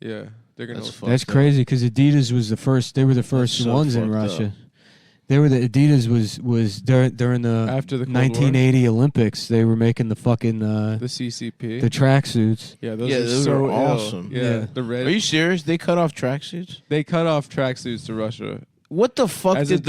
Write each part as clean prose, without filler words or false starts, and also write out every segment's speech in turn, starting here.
Yeah, they're gonna. That's crazy because Adidas was the first. They were the first ones in Russia. Up. They were the Adidas was during the after the Cold 1980 War? Olympics. They were making the fucking the CCP, the tracksuits. Yeah, those are awesome. Yeah. The red. Are you serious? They cut off tracksuits? They cut off tracksuits to Russia. What the fuck did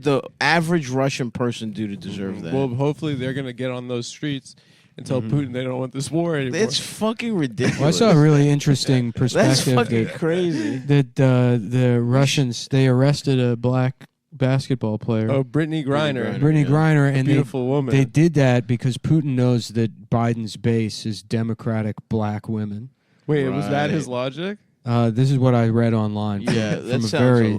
the average Russian person do to deserve that? Well, hopefully they're gonna get on those streets and tell Putin they don't want this war anymore. It's fucking ridiculous. Well, I saw a really interesting perspective. That's fucking crazy. That the Russians, they arrested a black basketball player. Oh, Brittany Griner. Brittany Griner, and beautiful woman. They did that because Putin knows that Biden's base is Democratic black women. Wait, was that his logic? This is what I read online. Yeah, from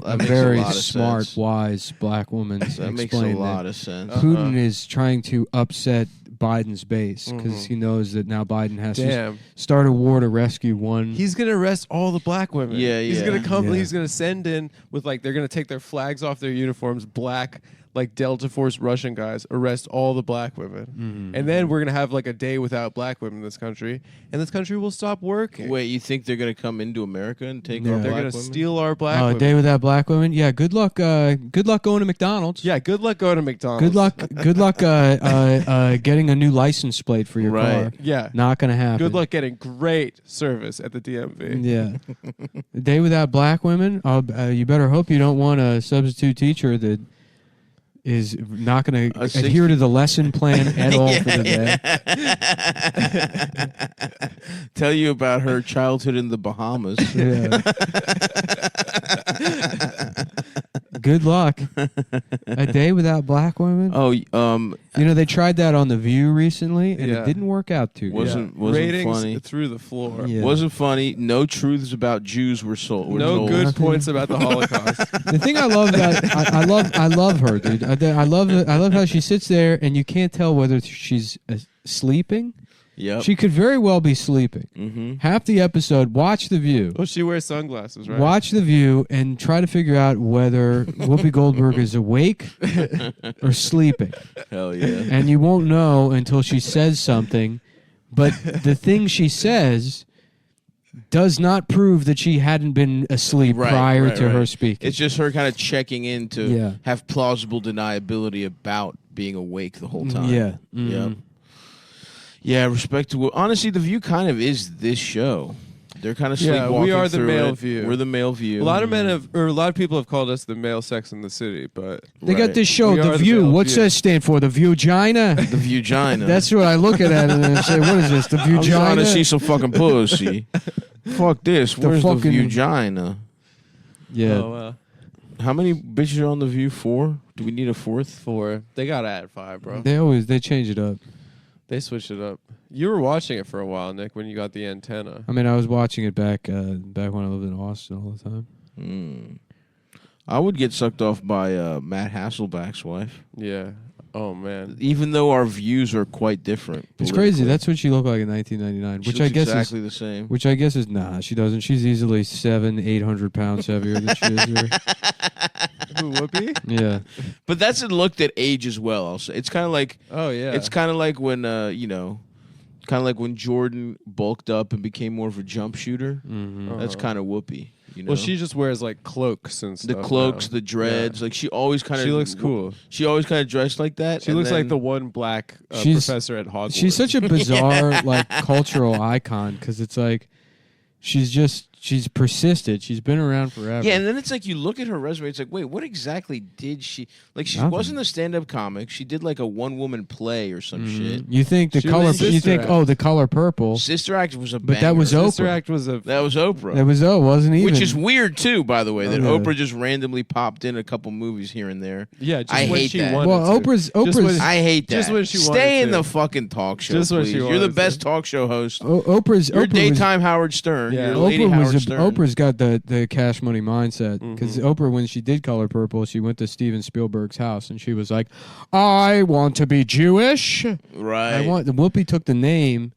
a very smart, wise black woman. That makes a lot of sense. Putin is trying to upset Biden's base because he knows that now Biden has to start a war to rescue one. He's gonna arrest all the black women. Yeah, He's gonna come. He's gonna send in with they're gonna take their flags off their uniforms, black. Like Delta Force Russian guys arrest all the black women, and then we're gonna have a day without black women in this country, and this country will stop working. Wait, you think they're gonna come into America and take our black women? They're gonna steal our black women. A day without black women. Yeah, good luck. Good luck going to McDonald's. Yeah, good luck going to McDonald's. Good luck. Good luck. Getting a new license plate for your car. Yeah, not gonna happen. Good luck getting great service at the DMV. Yeah, a day without black women. You better hope you don't want a substitute teacher that is not going to adhere to the lesson plan at all for the day. Tell you about her childhood in the Bahamas. Yeah. Good luck. A day without black women. Oh, they tried that on The View recently, and it didn't work out too good. Wasn't ratings funny. Through the floor. Yeah. Wasn't funny. No truths about Jews were sold. No good points about the Holocaust. The thing I love about I love her, dude. I love how she sits there and you can't tell whether she's sleeping. Yep. She could very well be sleeping. Mm-hmm. Half the episode, watch The View. Well, she wears sunglasses, right? Watch The View and try to figure out whether Whoopi Goldberg is awake or sleeping. Hell yeah. And you won't know until she says something. But the thing she says does not prove that she hadn't been asleep prior to her speaking. It's just her kind of checking in to have plausible deniability about being awake the whole time. Yeah. Mm-hmm. Yep. Yeah, respect to... Honestly, The View kind of is this show. They're kind of sleepwalking we are the through male it. view. We're the male view. A lot of men have, or a lot of people have called us the male Sex in the City, but... They got this show, The View. What's that stand for? The Viewgina? The Viewgina. That's what I look at it and I say, what is this, the Viewgina? I'm trying to see some fucking pussy. Fuck this. Where's the Viewgina? Yeah. Oh, how many bitches are on The View? 4? Do we need a 4th? 4. They got to add 5, bro. They change it up. They switched it up. You were watching it for a while, Nick, when you got the antenna. I mean, I was watching it back when I lived in Austin all the time. I would get sucked off by Matt Hasselbeck's wife. Yeah. Oh, man. Even though our views are quite different. It's crazy. That's what she looked like in 1999. Which I guess exactly the same. Which I guess is, nah, she doesn't. She's easily 800 pounds heavier than she is here. Who, Whoopi? Yeah. But that's a look at age as well, also. It's kind of like... Oh, yeah. It's kind of like when, kind of like when Jordan bulked up and became more of a jump shooter. Mm-hmm. That's kind of Whoopi. You know? Well, she just wears cloaks and stuff. The cloaks, the dreads. Like she always kind of... She looks cool. She always kind of dressed like that. She looks like the one black professor at Hogwarts. She's such a bizarre cultural icon because it's like she's persisted. She's been around forever. Yeah, and then it's like you look at her resume, it's like, wait, what exactly did she... Like, she wasn't a stand-up comic. She did like a one-woman play or some shit. You think The Color Purple. Sister Act was a banger. But that was Oprah. Sister Act was That was Oprah. That was wasn't even. Which is weird, too, by the way, that Oprah just randomly popped in a couple movies here and there. Yeah, just I when hate she that. wanted Well, to. Oprah's I hate that. Just when she Stay in wanted the to. fucking talk show, Just when please. she You're the wanted best to. talk show host. Oprah's You're daytime Howard Stern. Yeah. You're Lady Howard Stern. Oprah's got the cash money mindset because Oprah, when she did Color Purple, she went to Steven Spielberg's house and she was like, "I want to be Jewish." Right. Whoopi took the name.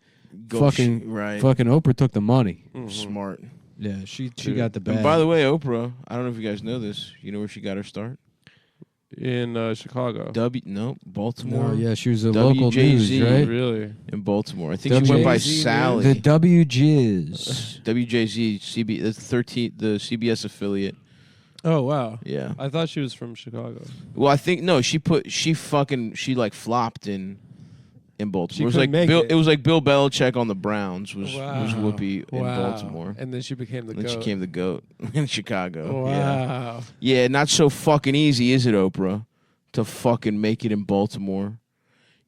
Fucking Oprah took the money. Smart. Yeah, she got the bag. And by the way, Oprah, I don't know if you guys know this. You know where she got her start? in Chicago. Baltimore. No, yeah, she was a local news, WJZ. right? Really? In Baltimore. I think she went by WJZ Sally. The WJiz. WJZ, that's the CBS affiliate. Oh wow. Yeah. I thought she was from Chicago. Well, I think no. She like flopped in Baltimore. She It was couldn't like make Bill. it. It was like Bill Belichick on the Browns. Was Wow. Whoopi in Wow. Baltimore. And then she became the Then goat. she became the goat in Chicago. Wow. Yeah, not so fucking easy, is it, Oprah, to fucking make it in Baltimore?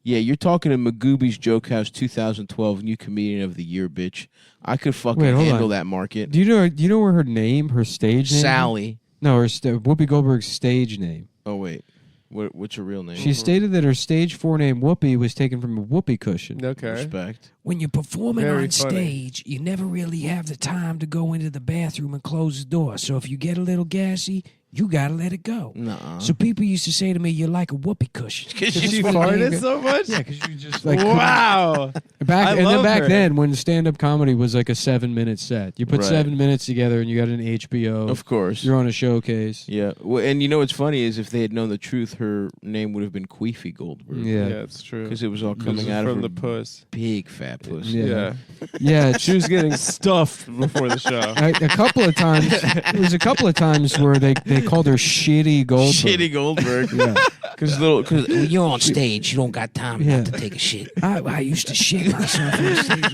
Yeah, you're talking to Magooby's Joke House 2012 New Comedian of the Year, bitch. I could fucking Wait, hold handle on. that market. Do you know where her stage name? Sally. No, Whoopi Goldberg's stage name. Oh wait, what's her real name? She stated that her stage 4 name Whoopi was taken from a whoopee cushion. Okay. Respect. When you're performing Very on funny. stage, you never really have the time to go into the bathroom and close the door. So if you get a little gassy, you gotta let it go. Nuh-uh. So people used to say to me, "You're like a whoopee cushion." Did she farted so much? Yeah, because you just like Wow. back I love back her. then when stand-up comedy was like a 7-minute set. You put Right. 7 minutes together and you got an HBO. Of course. You're on a showcase. Yeah. Well, and you know what's funny is if they had known the truth, her name would have been Queefy Goldberg. Yeah. Yeah, it's true. Because it was all This coming is out of from her the puss. big fat pussy. Yeah. Yeah. Yeah, She was getting stuffed before the show. a couple of times. There was a couple of times where they called her Shitty Goldberg. Shitty Goldberg. Yeah. Because When you're on stage, you don't got time Yeah. not to take a shit. I used to shit myself on stage.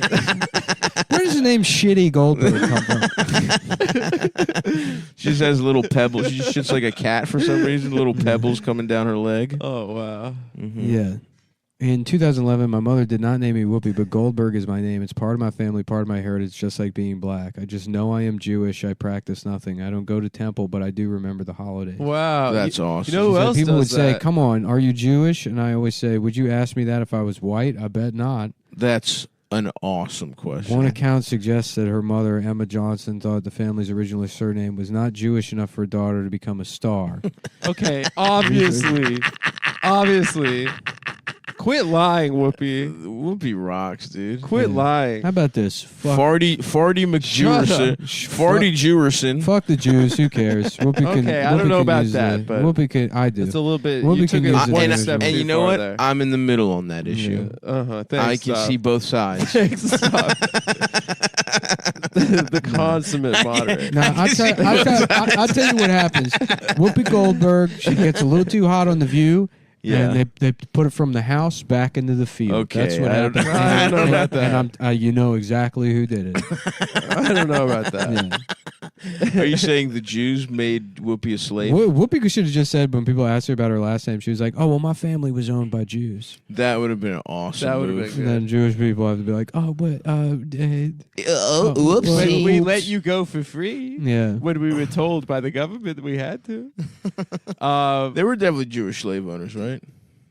Where does the name Shitty Goldberg come from? she just has little pebbles. She just shits like a cat for some reason. Little pebbles coming down her leg. Oh wow. Yeah. In 2011, my mother did not name me Whoopi, but Goldberg is my name. It's part of my family, part of my heritage, just like being black. I just know I am Jewish. I practice nothing. I don't go to temple, but I do remember the holidays. Wow. That's awesome. You know who So else people would does say, that? "Come on, are you Jewish?" And I always say, "Would you ask me that if I was white?" I bet not. That's an awesome question. One account suggests that her mother, Emma Johnson, thought the family's original surname was not Jewish enough for her daughter to become a star. Okay, obviously. Obviously. Quit lying, Whoopi. Whoopi rocks, dude. Quit lying. How about this? Fuck, Farty McJewerson. Farty Jewerson. fuck the Jews. Who cares? Whoopi can. Okay, I don't Whoopi know can about use that, the- but Whoopi can. I do. It's a little bit. Whoopi You took can it use it one as step a- And too you know far what? there. I'm in the middle on that issue. Thanks. I can Stop. see both sides. Thanks. Stop. the consummate moderate. Now, I'll tell you what happens. Whoopi Goldberg, she gets a little too hot on The View, Yeah. and they put it from the house back into the field. Okay, That's what I don't- happens. I don't know about that. And you know exactly who did it. I don't know about that. Yeah. Are you saying the Jews made Whoopi a slave? Whoopi should have just said when people asked her about her last name, she was like, "Oh, well, my family was owned by Jews." That would have been an awesome That would have move. been And then Jewish people have to be like, "Oh, but Whoops. When we let you go for free, yeah." when we were told by the government that we had to. There were definitely Jewish slave owners, right?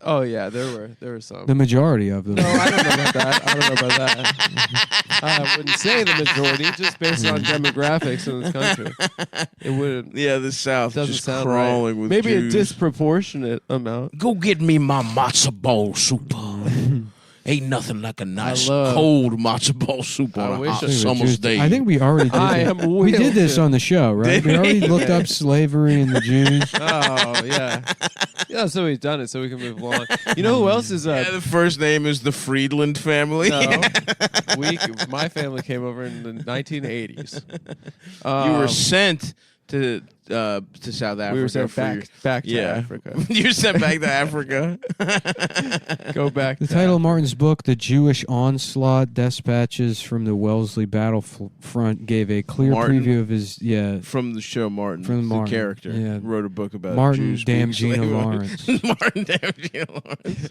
Oh yeah, there were some. The majority of them. No, I don't know about that. I don't know about that. I wouldn't say the majority, just based on demographics in this country. It wouldn't. Yeah, the South Doesn't just sound crawling right. with Maybe Jews. a disproportionate amount. Go get me my matzo ball soup. Ain't nothing like a nice love- cold matzo ball soup I on a wish hot I- summer's day. I think we already did I this. am We did this Wilson. on the show, right? Did We already we? looked up slavery and the Jews. Oh yeah, yeah. So we've done it, so we can move along. You know who else is Yeah, the first name is the Friedland family. No, my family came over in the 1980s. You were sent to South Africa. we were sent for your- back to Yeah. Africa. you were sent back to Africa. Go back. The to title of Martin's book, The Jewish Onslaught, Dispatches from the Wellesley Battlefront, gave a clear Martin? preview of his, From the show Martin, From the Martin, character, yeah. wrote a book about Martin Jews being Damgina slave Lawrence. owners. Martin Damgina Lawrence.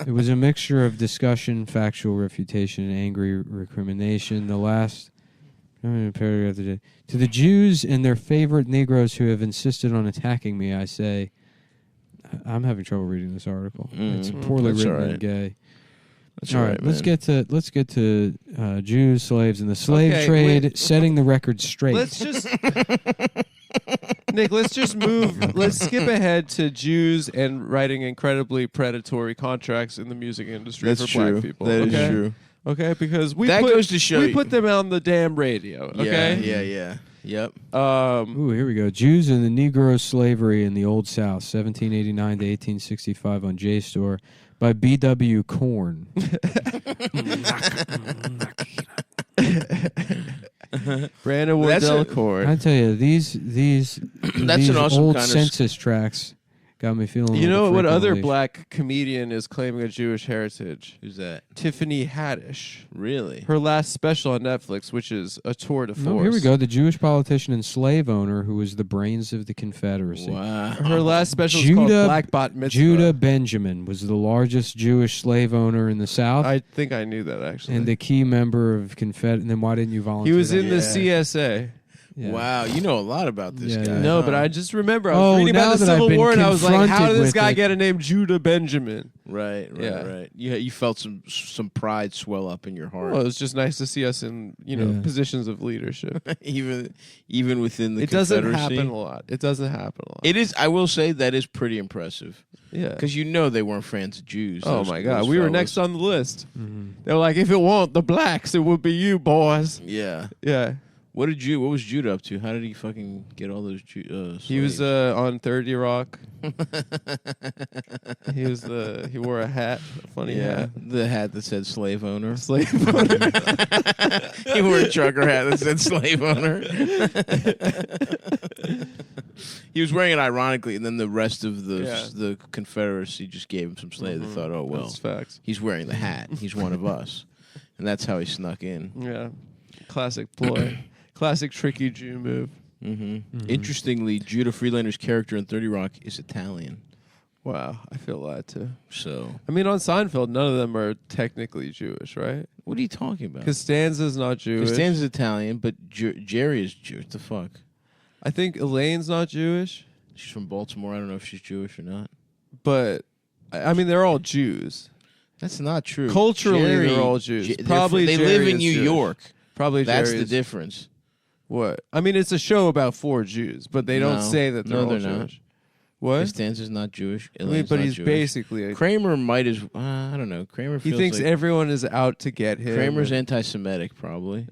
It was a mixture of discussion, factual refutation, and angry recrimination. The last paragraph today. To the Jews and their favorite Negroes who have insisted on attacking me, I say, I'm having trouble reading this article. It's poorly That's written all right. and gay. That's All all right, right, let's get to Jews, slaves, and the slave Okay, trade, wait. setting the record straight. Let's just Nick. Let's just move. Let's skip ahead to Jews and writing incredibly predatory contracts in the music industry That's for true. black people. That is okay? true. Okay, because we That put, goes to show we you. put them on the damn radio. Okay. Yeah. Yep. Ooh, here we go. Jews and the Negro Slavery in the Old South, 1789 to 1865 on JSTOR by B.W. Korn. Brandon That's Wardell a- Court. I tell you, these That's an awesome old kind of census tracks got me feeling. You like know a what freaking other leash. black comedian is claiming a Jewish heritage? Who's that? Tiffany Haddish. Really? Her last special on Netflix, which is a tour de force. No, here we go. The Jewish politician and slave owner who was the brains of the Confederacy. Wow. Her last special is called Judah- Black Bat Mitzvah. Judah Benjamin was the largest Jewish slave owner in the South I think I knew that actually. and the key member of Confederate. And then why didn't you he volunteer? was that? in the Yeah. CSA. Yeah. Wow, you know a lot about this Yeah, guy. yeah. No, huh? but I just remember I Oh, was reading now about the that I've Civil been War, and I was like, "How confronted did this with guy it. get a name Judah Benjamin?" Right. Yeah. You felt some pride swell up in your heart, Well, it was just nice to see us in Yeah. positions of leadership. even within the It doesn't Confederacy. happen a lot. It doesn't happen a lot. It is. I will say that is pretty impressive Yeah. because you know they weren't fans of Jews. Oh those- my God, those we were fellas. next on the list. Mhm. They were like, "If it weren't the blacks, it would be you, boys." Yeah. Yeah. What was Jude up to? How did he fucking get all those? He was slaves? on 30 Rock. He wore a hat, a funny hat. the hat that said slave owner. Slave owner. He wore a trucker hat that said slave owner. He was wearing it ironically, and then the rest of the Confederacy just gave him some slaves. They thought, oh well, That's facts. he's wearing the hat. He's one of us, and that's how he snuck in. Yeah. Classic ploy. Classic tricky Jew move. Interestingly, Judah Freelander's character in 30 Rock is Italian. Wow, I feel lied to. So, I mean, on Seinfeld, none of them are technically Jewish, right? what are you talking about? Costanza's not Jewish. Costanza's Italian, but Jerry is Jewish. What the fuck? I think Elaine's not Jewish, She's from Baltimore. I don't know if she's Jewish or not. but I mean, they're all Jews. That's not true. Culturally, Jerry- they're all Jews. they're Probably they Jerry live in is New Jewish. York. Probably That's Jerry the is- difference. What? I mean, it's a show about 4 Jews, but they don't No. say that they're No, all they're Jewish. not. What? Costanza's not Jewish. I mean, Elaine's but not he's Jewish. basically. Kramer might as I don't know. Kramer He feels thinks like everyone is out to get him. Kramer's anti-Semitic, probably.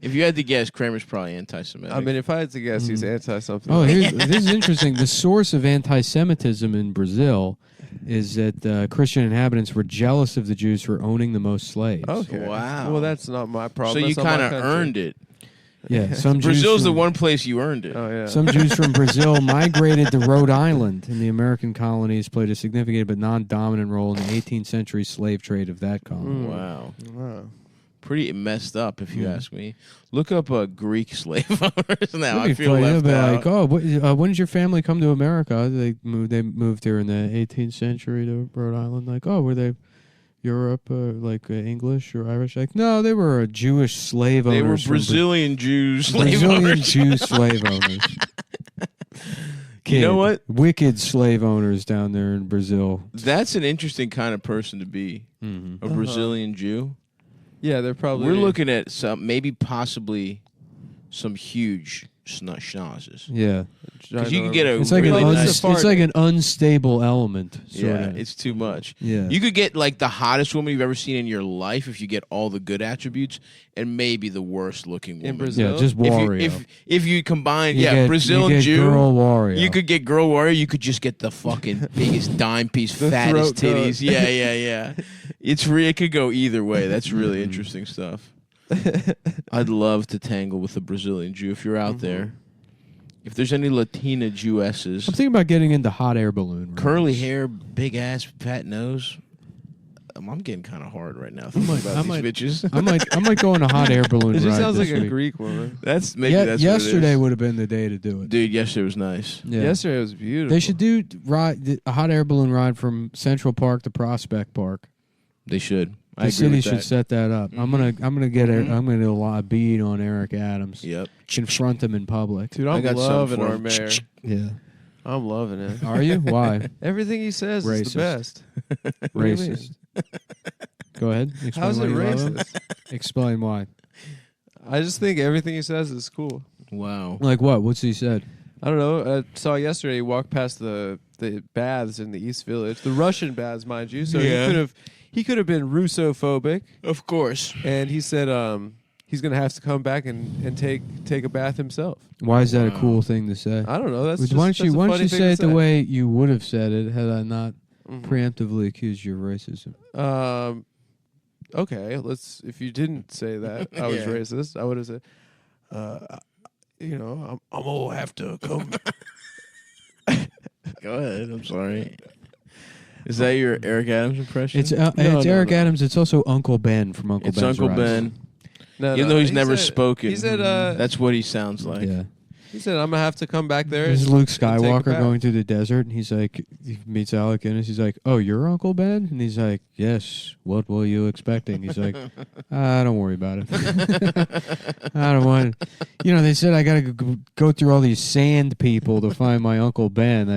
If you had to guess, Kramer's probably anti-Semitic. I mean, if I had to guess, he's anti something. Oh, this is interesting. The source of anti-Semitism in Brazil is that Christian inhabitants were jealous of the Jews for owning the most slaves. Okay. Wow. Well, that's not my so problem. you kind of earned it. Yeah, some Brazil's Jews the from, one place you earned it. Oh yeah. Some Jews from Brazil migrated to Rhode Island, and the American colonies played a significant but non-dominant role in the 18th century slave trade of that colony. Wow. Wow. Pretty messed up, if you Yeah. ask me. Look up Greek slave owners now. I It'd be feel funny. left They'll be out. like, oh, when did your family come to America? They moved here in the 18th century to Rhode Island. Like, oh, were they Europe, English or Irish? Like, no, they were Jewish slave They were owners. from Brazilian Jews slave Brazilian owners. Jew slave owners. You know what? Wicked slave owners down there in Brazil. That's an interesting kind of person to be. Mm-hmm. A Brazilian Jew. Yeah, they're probably. We're looking at possibly some huge schnozzes. Yeah, Because you can get a it's like really an nice. it's like an unstable element. Sort Yeah, of. it's too much. Yeah. You could get like the hottest woman you've ever seen in your life if you get all the good attributes, and maybe the worst looking woman. In Brazil. Yeah, just Wario. If you combine, You Brazil you and get Jew, Girl Wario. you could get girl warrior. You could just get the fucking biggest dime piece, The fattest throat goat. titties. Yeah. It could go either way. That's really interesting stuff. I'd love to tangle with a Brazilian Jew if you're out there. If there's any Latina Jewesses, I'm thinking about getting into hot air balloon. rides. curly hair, big ass, fat nose. I'm getting kind of hard right now thinking about these bitches. I might go on a hot air balloon It ride. just sounds this like a week. Greek woman. That's maybe Yeah, that's yesterday what it would have been the day to do is. it. Dude, yesterday was nice. Yeah. Yesterday was beautiful. They should do a hot air balloon ride from Central Park to Prospect Park. They should. The I agree city with should that. set that up. I'm gonna get I'm gonna do a beat on Eric Adams. Yep. Confront him in public. Dude, I I'm got loving something for our him. mayor. Yeah. I'm loving it. Are you? Why? Everything he says is Racist. the best. What do you mean? Racist. Go ahead. Explain How's why it you love him. racist? Explain why. I just think everything he says is cool. Wow. Like what? What's he said? I don't know. I saw yesterday he walked past the the baths in the East Village, the Russian baths, mind you. So Yeah. he could have been Russophobic, Of course. and he said he's gonna have to come back and take a bath himself. Why is that a Wow. cool thing to say? I don't know. That's Why just, don't you that's a why don't funny you thing say to it the way you would have said it had I not Mhm. preemptively accused you of racism? Okay, if you didn't say that I was Yeah. racist, I would have said, I'm gonna have to come. Go ahead. I'm sorry. Is that your Eric Adams impression? It's No, Eric no. Adams. It's also Uncle Ben from Uncle It's Ben's Uncle Rise. Ben. No, Even no, though he's he never said- spoken. He said, That's what he sounds like. Yeah. he said, I'm gonna have to come back there. This is and- Luke and take a Skywalker bath." going through the desert, and he's like, he meets Alec Guinness. He's like, "Oh, you're Uncle Ben?" And he's like, "Yes. What were you expecting?" He's like, "Don't worry about it. I don't want." They said I got to go through all these sand people to find my Uncle Ben.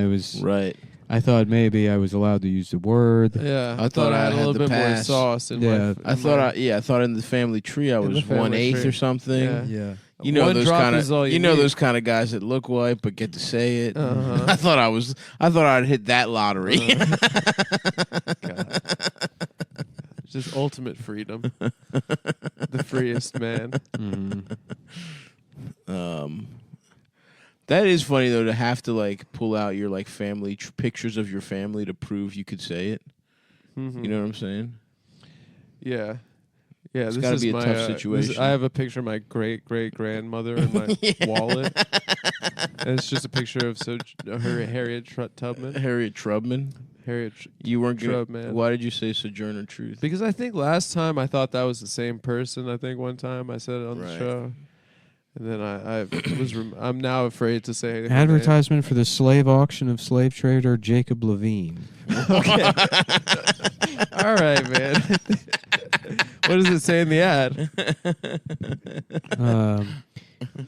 Right. I thought maybe I was allowed to use the word. Yeah, I thought I had a had little the bit more pass. sauce. In Yeah. my, I thought in the family tree I In the was family 1/8 tree. or something. Yeah. Yeah. You know One those drop kind is all of you need. those kind of guys that look white but get to say it. Uh-huh. I thought I'd hit that lottery. God. Just ultimate freedom. The freest man. That is funny though to have to like pull out your like family pictures of your family to prove you could say it. Mhm. You know what I'm saying? Yeah. Yeah, It's this gotta is be a my, tough this- situation. I have a picture of my great grandmother in my wallet, and it's just a picture of Harriet Tubman. Harriet Trubman. Harriet, You weren't gonna, Trubman. Why did you say Sojourner Truth? Because I think last time I thought that was the same person. I think one time I said it on the Right. show, and then I was I'm now afraid to say her name. Advertisement for the slave auction of slave trader Jacob Levine. Okay. All right, man. What does it say in the ad?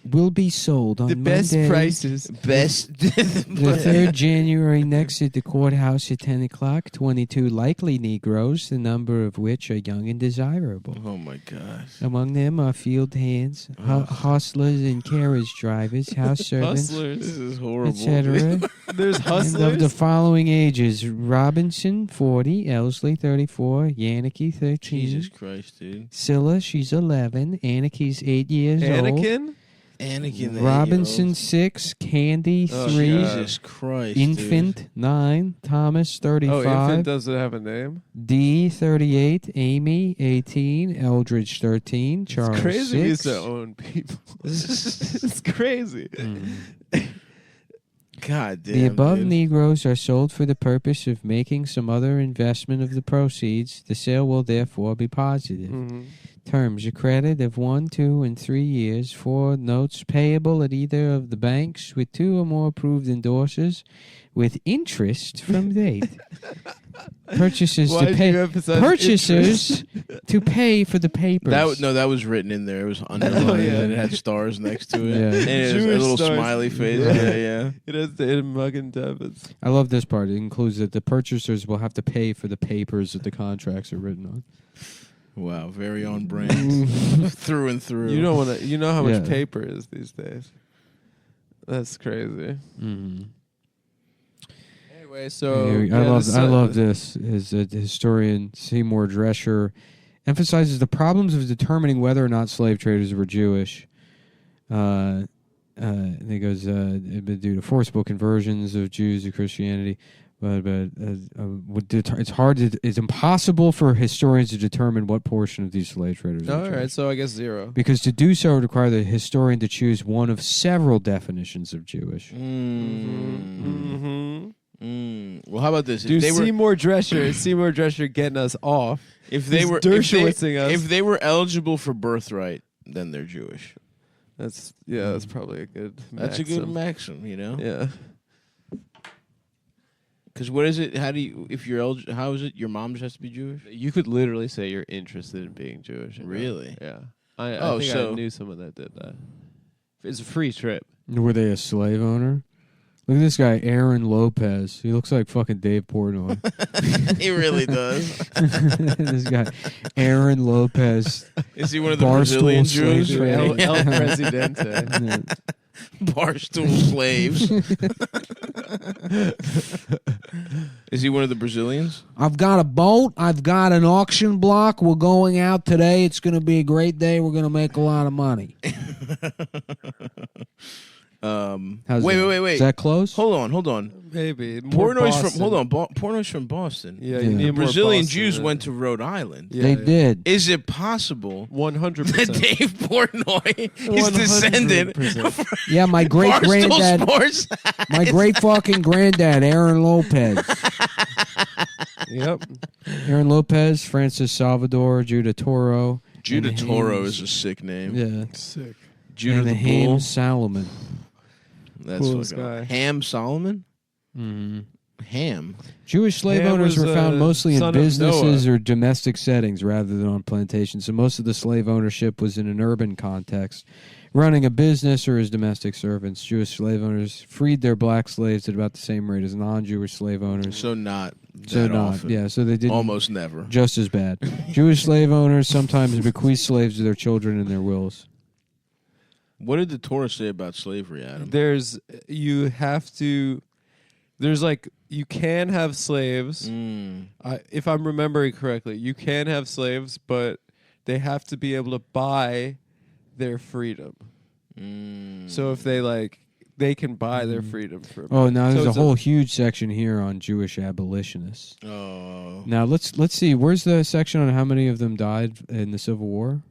Will be sold on The best Monday, prices. Best. the 3rd January next at the courthouse at 10 o'clock. 22 likely Negroes, the number of which are young and desirable. Oh my gosh. Among them are field hands, hustlers and carriage drivers, house servants, This Hustlers. is horrible. etc. There's And of hustlers. the following ages: Robinson, 40; Elsley, 34; Yannicke, 13; Jesus Christ, dude. Scylla, she's 11; Anarchy's 8 years old; Anakin. Anakin. the Robinson, 8-year-old. 6; Candy, Oh, 3; Jesus Christ. Infant, 9; Thomas, Oh, 35; infant doesn't have a name. D, 38; Amy, 18; Eldridge, 13; Charles, It's crazy we used 6. to own people. It's crazy. God damn. The above dude. Negroes are sold for the purpose of making some other investment of the proceeds. The sale will therefore be positive. Mhm. Terms: a credit of 1, 2, and 3 years for notes payable at either of the banks with 2 or more approved endorsers, with interest from date. Purchasers Why to did pay. you emphasize Purchasers to pay for the papers. That was written in there. It was underlined yeah. and it had stars next to it. Yeah. And it was a Jewish little stars. smiley face. Yeah. Yeah, yeah. It has the mugging debits. I love this part. It includes that the purchasers will have to pay for the papers that the contracts are written on. Wow, very on brand. Through and through. You don't want to. You know how much Yeah. paper is these days. That's crazy. Mm-hmm. Anyway, so I love this. Is a historian Seymour Drescher emphasizes the problems of determining whether or not slave traders were Jewish. And he goes due to forcible conversions of Jews to Christianity. It's impossible for historians to determine what portion of these slave traders are All Jewish. right, so I guess 0. Because to do so would require the historian to choose one of several definitions of Jewish. Mm-hmm. Well, how about this? Dude, If they were, Seymour Drescher getting us off. if they he's were, Dershowitzing us. if they were eligible for birthright, then they're Jewish. That's probably a good. That's a good maxim, you know. Yeah. Because what is it? How do you? If you're eligible, how is it? Your mom just has to be Jewish. You could literally say you're interested in being Jewish. you know? Really? Yeah. I Oh, think so- I knew someone that did that. It's a free trip. Were they a slave owner? Look at this guy, Aaron Lopez. He looks like fucking Dave Portnoy. He really does. This guy, Aaron Lopez. Is he one of the Barstool Brazilian slave Jews? trade. El Presidente. Barstool slaves. Is he one of the Brazilians? I've got a boat. I've got an auction block. We're going out today. It's going to be a great day. We're going to make a lot of money. How's Wait. Is that close? Hold on. Maybe more Porno's Boston. from hold on. Porno's from Boston. Yeah, Yeah. you need more Brazilian Boston Jews than- went to Rhode Island. Yeah, They yeah. did. Is it possible 100%. that Dave Portnoy is descended 100%. from Yeah, my great Barstool granddad, Sports? my great fucking granddad, Aaron Lopez. Yep. Aaron Lopez, Francis Salvador, Judah Toro. Judah and Toro Hames. is a sick name. Yeah. Sick. Judah and the Haim Bull. Salomon. That's Coolest fucking guy. Ham Solomon? Mm-hmm. Ham. Jewish slave Ham owners was, were found mostly in son of businesses Noah. or domestic settings rather than on plantations. So most of the slave ownership was in an urban context, running a business or as domestic servants. Jewish slave owners freed their black slaves at about the same rate as non-Jewish slave owners. So not So that not, often. yeah. So they did Almost never. just as bad. Jewish slave owners sometimes bequeath slaves to their children in their wills. What did the Torah say about slavery, Adam? You can have slaves. Mm. If I'm remembering correctly, you can have slaves, but they have to be able to buy their freedom. Mm. So if they can buy their freedom from. Oh, now So there's a it's whole huge section here on Jewish abolitionists. Oh. Now let's see. Where's the section on how many of them died in the Civil War?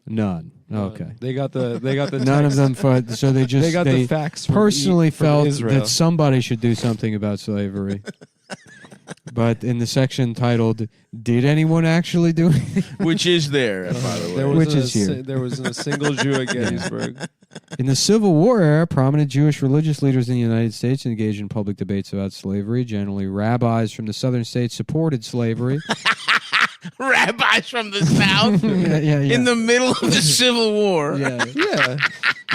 None. Okay. They got the None of text. them fought. So they just They got the facts. From personally from felt Israel. that somebody should do something about slavery. But in the section titled "Did anyone actually do anything?" Which is there, by the way. Which is here. There wasn't a single Jew at Gettysburg. In the Civil War era, prominent Jewish religious leaders in the United States engaged in public debates about slavery. Generally, rabbis from the southern states supported slavery. Rabbis from the South yeah. in the middle of the Civil War. Yeah. Yeah,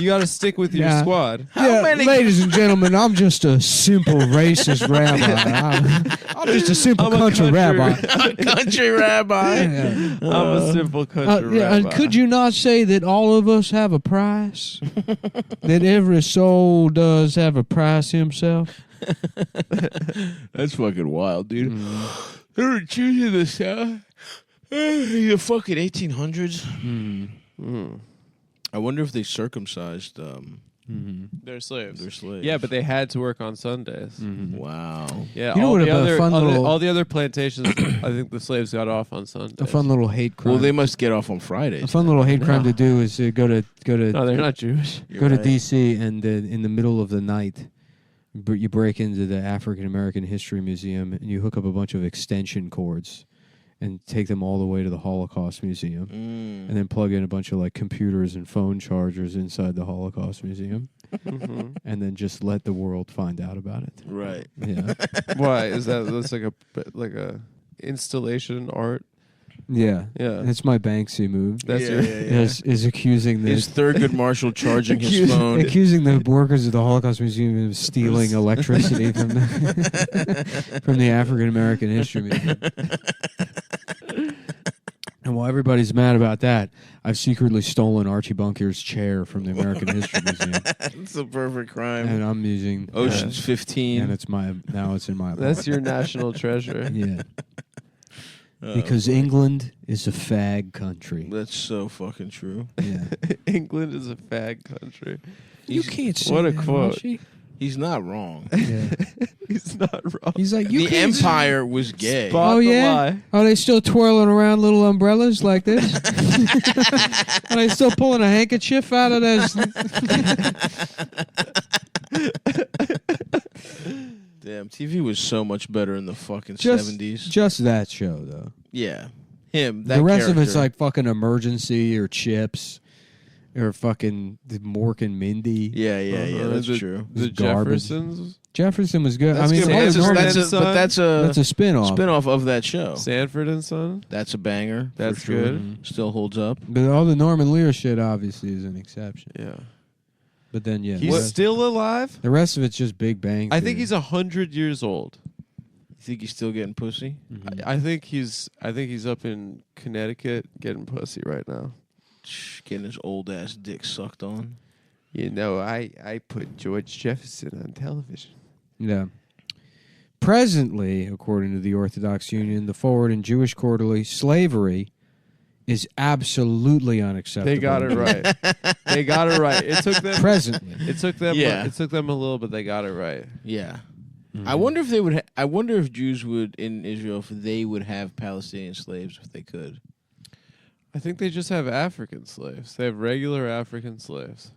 you got to stick with your Yeah. squad. How many- ladies and gentlemen, I'm just a simple racist rabbi. I'm just a simple I'm a country rabbi. A country rabbi. Yeah. I'm a simple country And rabbi. could you not say that all of us have a price? That every soul does have a price himself? That's fucking wild, dude. Mm. They were Jews in the South. The fucking 1800s. Mm. I wonder if they circumcised They're slaves. their slaves. Yeah, but they had to work on Sundays. Wow. Yeah, You know all what the about a other fun little- all the other plantations, I think the slaves got off on Sundays. A fun little hate crime. Well, they must get off on Fridays. a fun little hate crime to do is go to No, they're not Jewish. You're to right. D.C. and in the middle of the night, you break into the African American History Museum and you hook up a bunch of extension cords and take them all the way to the Holocaust Museum. Mm. And then plug in a bunch of like computers and phone chargers inside the Holocaust Museum, Mhm. and then just let the world find out about it. Right. Yeah, Why is that's like a installation art? yeah, Yeah, That's my Banksy move. that's Yeah, your. yeah, yeah. Is accusing the Is Thurgood Marshall charging his phone? accusing the workers of the Holocaust Museum of stealing electricity from the from the African American History Museum. And while everybody's mad about that, I've secretly stolen Archie Bunker's chair from the American History Museum, It's a perfect crime. and I'm using Ocean's 15. and it's in my That's your national treasure. yeah. Because England is a fag country. That's so fucking true. Yeah. England is a fag country. You He's- can't say what a that, quote. Archie. He's not wrong. Yeah. He's not wrong. He's like, you The can't say- Empire was gay. Spot Oh, the yeah? lie. Are they still twirling around little umbrellas like this? Are they still pulling a handkerchief out of those? Damn, TV was so much better in the fucking Just- 70s. Just that show, though. Yeah. Him. That The rest of it's character. like fucking Emergency or Chips or fucking Mork and Mindy. Yeah, yeah, Uh-huh. that's the, true. The It's garbage. Jeffersons, Jefferson was good. That's I mean, good. all the That's a, Norman- that's a, Son? but that's that's a spin-off. spin-off of that show. Sanford and Son. That's a banger. for That's sure. good. Still holds up. But all the Norman Lear shit obviously is an exception. Yeah, But then, yeah. he's still alive. the rest of it's just Big Bang. I think Theory. he's 100 years old. You think he's still getting pussy? Mhm. I think he's up in Connecticut getting pussy right now. Getting his old ass dick sucked on. You know, I put George Jefferson on television. Yeah. Presently, according to the Orthodox Union, the Forward and Jewish Quarterly, slavery is absolutely unacceptable. They got it right. They got it right. It took them. Presently. It took them. Yeah. It took them a little, but they got it right. Yeah. I wonder if they would. I wonder if Jews would in Israel if they would have Palestinian slaves if they could. I think they just have African slaves. They have regular African slaves.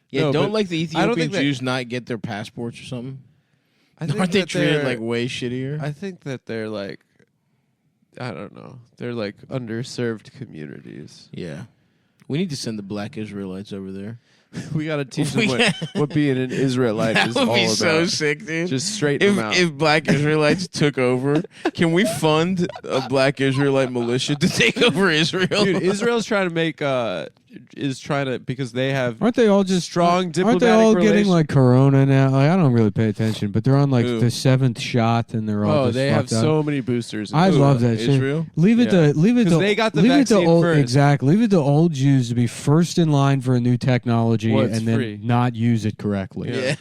Yeah, No, don't but like the I don't Ethiopian think that- Jews not get their passports or something? I think Aren't they that treated they're- like way shittier? I think that they're like, I don't know. They're like underserved communities. Yeah. We need to send the black Israelites over there. We got to teach them what being an Israelite That is would all be about. so sick, dude. Just straighten them out. If black Israelites took over, can we fund a black Israelite militia to take over Israel? Dude, Israel's trying to make because they have Aren't they all just strong Aren't they diplomatic all getting relations. like corona now? Like, I don't really pay attention, but they're on like Who? the 7th shot, and they're all Oh, just they have fucked up. so many boosters. I love that shit. Israel? Leave it Yeah. to leave it 'Cause to they got the leave it to vaccine old first. exactly. Leave it to old Jews to be first in line for a new technology Well, it's and then free. not use it correctly. Yeah.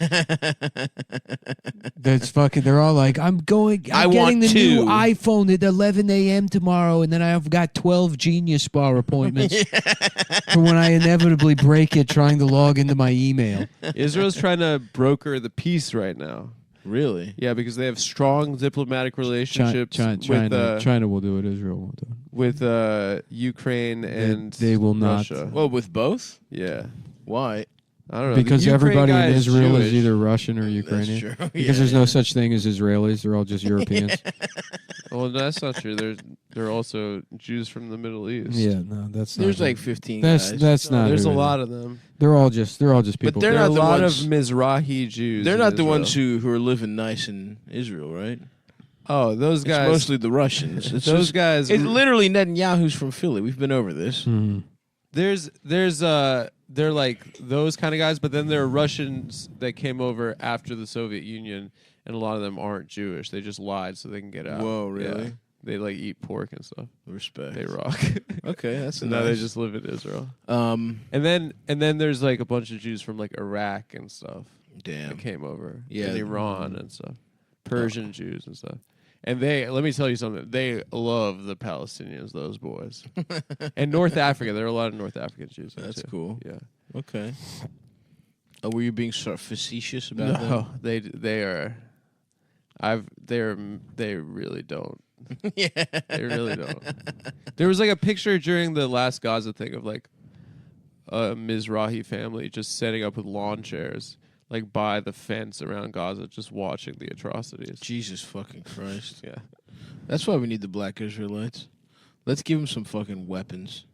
That's fucking. They're all like, I'm I getting want the new two." iPhone at 11 a.m. tomorrow, and then I've got 12 Genius Bar appointments for when I inevitably break it trying to log into my email. Israel's trying to broker the peace right now. Really? Yeah, because they have strong diplomatic relationships China will do it. Israel won't do it. with Ukraine and they will not. Russia. Well, with both? Yeah, Why? I don't know. The Because Ukraine everybody guy in is Israel Jewish. is either Russian or Ukrainian. That's true. Because there's no such thing as Israelis. They're all just Europeans. Well, that's not true. They're also Jews from the Middle East. Yeah, no, that's not. There's it. like 15 That's guys. that's not. There's who a it is. lot of them. They're all just people. they're There are not a the lot ones- of Mizrahi Jews. They're in not the Israel. ones who are living nice in Israel, right? Oh, those It's guys. mostly the Russians. It's those just- guys. It's literally Netanyahu's from Philly. We've been over this. Mhm. They're like those kind of guys, but then there are Russians that came over after the Soviet Union, and a lot of them aren't Jewish. They just lied so they can get out. Whoa, really? Yeah. They like eat pork and stuff. Respect. They rock. Okay, that's So now they nice. just live in Israel. And then there's like a bunch of Jews from like Iraq and stuff damn. that came over. Yeah. And Iran and stuff. Persian Jews and stuff. And let me tell you something. They love the Palestinians, those boys. And North Africa. There are a lot of North African Jews. there, That's too. cool. Yeah. Okay. Were you being sort of facetious about No, they are. They really don't. that? Yeah. They really don't. There was like a picture during the last Gaza thing of like a Mizrahi family just setting up with lawn chairs like by the fence around Gaza, just watching the atrocities. Jesus fucking Christ. Yeah. That's why we need the black Israelites. Let's give them some fucking weapons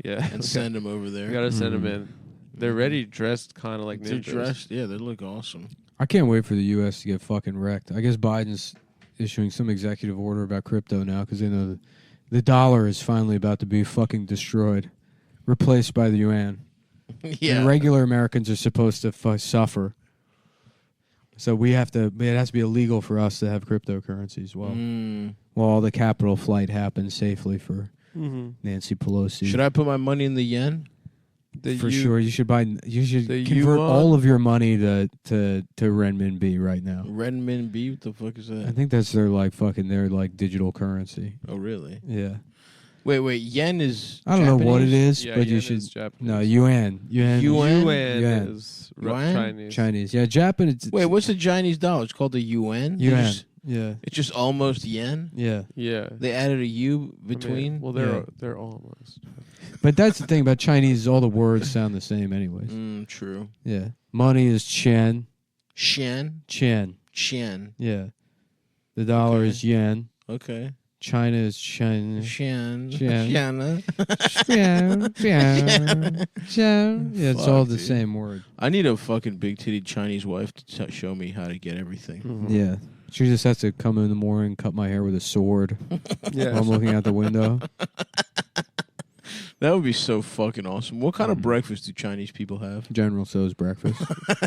Yeah. and send them over We there. gotta send them in. They're ready, dressed kind of like They're ninjas. dressed. Yeah, they look awesome. I can't wait for the U.S. to get fucking wrecked. I guess Biden's issuing some executive order about crypto now because they know the dollar is finally about to be fucking destroyed, replaced by the yuan. Yeah. And regular Americans are supposed to suffer. So we have to. It has to be illegal for us to have cryptocurrencies. Well, while all the capital flight happens safely for Mm-hmm. Nancy Pelosi. Should I put my money in the yen? For sure, you should buy. You should the convert yuan? all of your money to renminbi right now. Renminbi? What the fuck is I that? think that's their their digital currency. Oh, really? Yeah, Wait. Yen is. I don't know what it Japanese? is, Yeah, but you yen should. is Japanese. No, yuan. Yuan? Yuan is Yuan? Chinese. Chinese. Yeah, Japanese. Wait, what's the Chinese dollar? It's called the yuan. Yuan. Yeah, It's just almost yen. yeah. Yeah. They added a U I between. mean, well, Yeah. they're almost. But that's the thing about Chinese. All the words sound the same, anyways. True. Yeah, money is chen. Shen. Chen. Shen. Yeah, the dollar Okay. is yen. Okay. China is Chen. Shen. Shen. Shana. Yeah, it's all Fuck, the dude. same word. I need a fucking big titted Chinese wife to show me how to get everything. Mhm. Yeah. She just has to come in the morning, cut my hair with a sword Yeah. while I'm looking out the window. That would be so fucking awesome. What kind of breakfast do Chinese people have? General Tso's breakfast.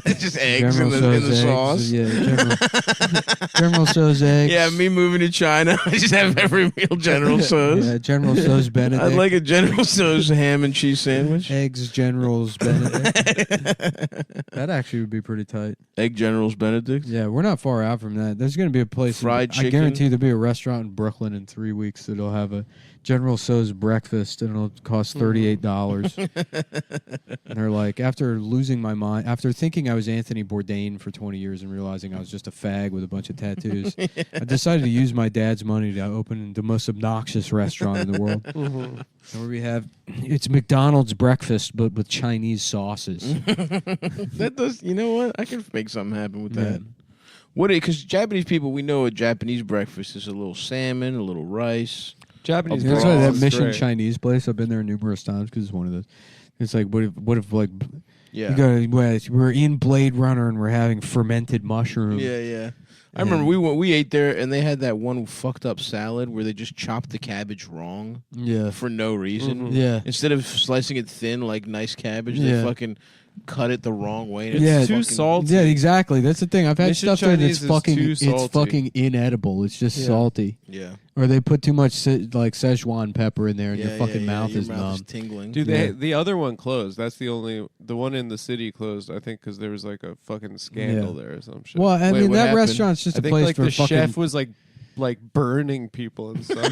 Just eggs General in the Tso's sauce. eggs. Yeah, General Tso's eggs. Yeah, me moving to China, I just have every meal General Tso's. Yeah, General Tso's Benedict. I'd like a General Tso's ham and cheese sandwich. Eggs General's Benedict. That actually would be pretty tight. Egg General's Benedict. Yeah, we're not far out from that. There's going to be a place. Fried I chicken. guarantee there'll be a restaurant in Brooklyn in 3 weeks that'll have a General Tso's breakfast and it'll cost $38. And they're like, after losing my mind, after thinking I was Anthony Bourdain for 20 years and realizing I was just a fag with a bunch of tattoos, I decided to use my dad's money to open the most obnoxious restaurant in the world. Where we have, it's McDonald's breakfast, but with Chinese sauces. That does. You know what? I can make something happen with that. Yeah. Because Japanese people, we know a Japanese breakfast is a little salmon, a little rice. Japanese. That's broth why that is Mission great. Chinese place, I've been there numerous times because it's one of those. It's like, what if like, Yeah. we're in Blade Runner and we're having fermented mushroom. Yeah. I remember we ate there and they had that one fucked up salad where they just chopped the cabbage wrong Yeah. for no reason. Yeah. Instead of slicing it thin like nice cabbage, Yeah. they fucking cut it the wrong way. And Yeah. it's too fucking- salty. Yeah, exactly. That's the thing. I've had Mission stuff there Chinese that's is fucking too it's salty. fucking inedible. It's just Yeah. salty. Yeah. Or they put too much like Szechuan pepper in there and Yeah, your fucking mouth your is mouth numb. is tingling. Dude, Yeah. the other one closed. That's the one in the city closed. I think because there was like a fucking scandal there or some shit. Well, I Wait, mean what that happened? restaurant's just I a think place like for the fucking chef was like burning people and stuff.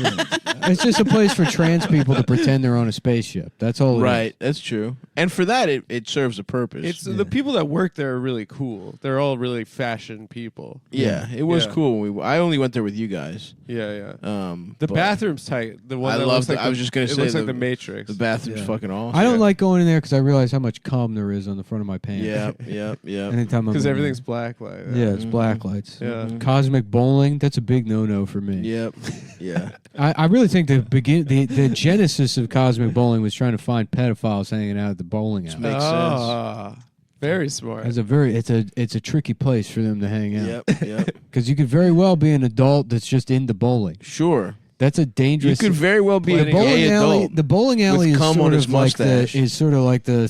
it's just a place for trans people to pretend they're on a spaceship. That's all. it is. Right, that's true. And for that, it serves a purpose. It's the people that work there are really cool. They're all really fashion people. yeah, it was Yeah. cool. I only went there with you guys. Yeah. The The bathroom's tight. The one I that love looks the- like I was just gonna it say looks like the- the Matrix. The bathroom's Yeah. fucking awesome. I don't like going in there because I realize how much cum there is on the front of my pants. Yeah. Anytime I'm because in everything's there. black light. Yeah, it's Mhm. black lights. Yeah. Mhm. Cosmic bowling, that's a big no-no for me. Yep. Yeah. I really think the genesis of cosmic bowling was trying to find pedophiles hanging out at the bowling alley. Makes Ah, very smart. It's a tricky place for them to hang out. Yep. Because you could very well be an adult that's just into bowling. Sure. That's a You dangerous. could very well be a Plenty- bowling gay alley. adult. The bowling alley is cum sort on of his like the mustache.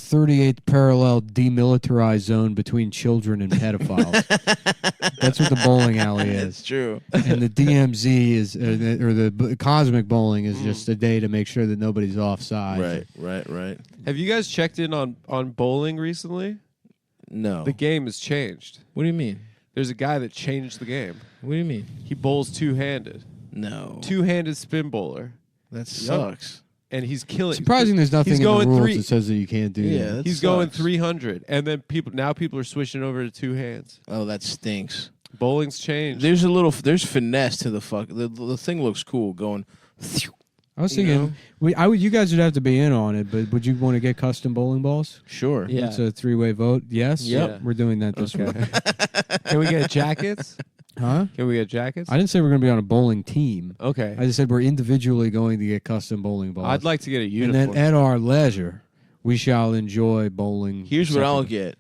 38th parallel demilitarized zone between children and pedophiles. That's what the bowling alley That's is. true. And the DMZ is, or the cosmic bowling is just a day to make sure that nobody's offside. Right. Have you guys checked in on bowling recently? No. The game has changed. What do you mean? There's a guy that changed the game. What do you mean? He bowls two-handed. No. Two-handed spin bowler. That sucks. And he's killing. Surprising there's nothing He's in the going rules three- that says that you can't do Yeah, that. that He's going sucks. 300, and then people are switching over to two hands. Oh, that stinks. Bowling's changed. There's finesse to the fuck. The thing looks cool going. I was You thinking, you guys would have to be in on it, but would you want to get custom bowling balls? Sure. Yeah. It's a 3-way vote. Yes. Yep. We're doing that this week. Can we get jackets? Huh? Can we get jackets? I didn't say we're going to be on a bowling team. Okay. I just said we're individually going to get custom bowling balls. I'd like to get a and uniform. then at our leisure, we shall enjoy bowling. Here's what I'll separately. get.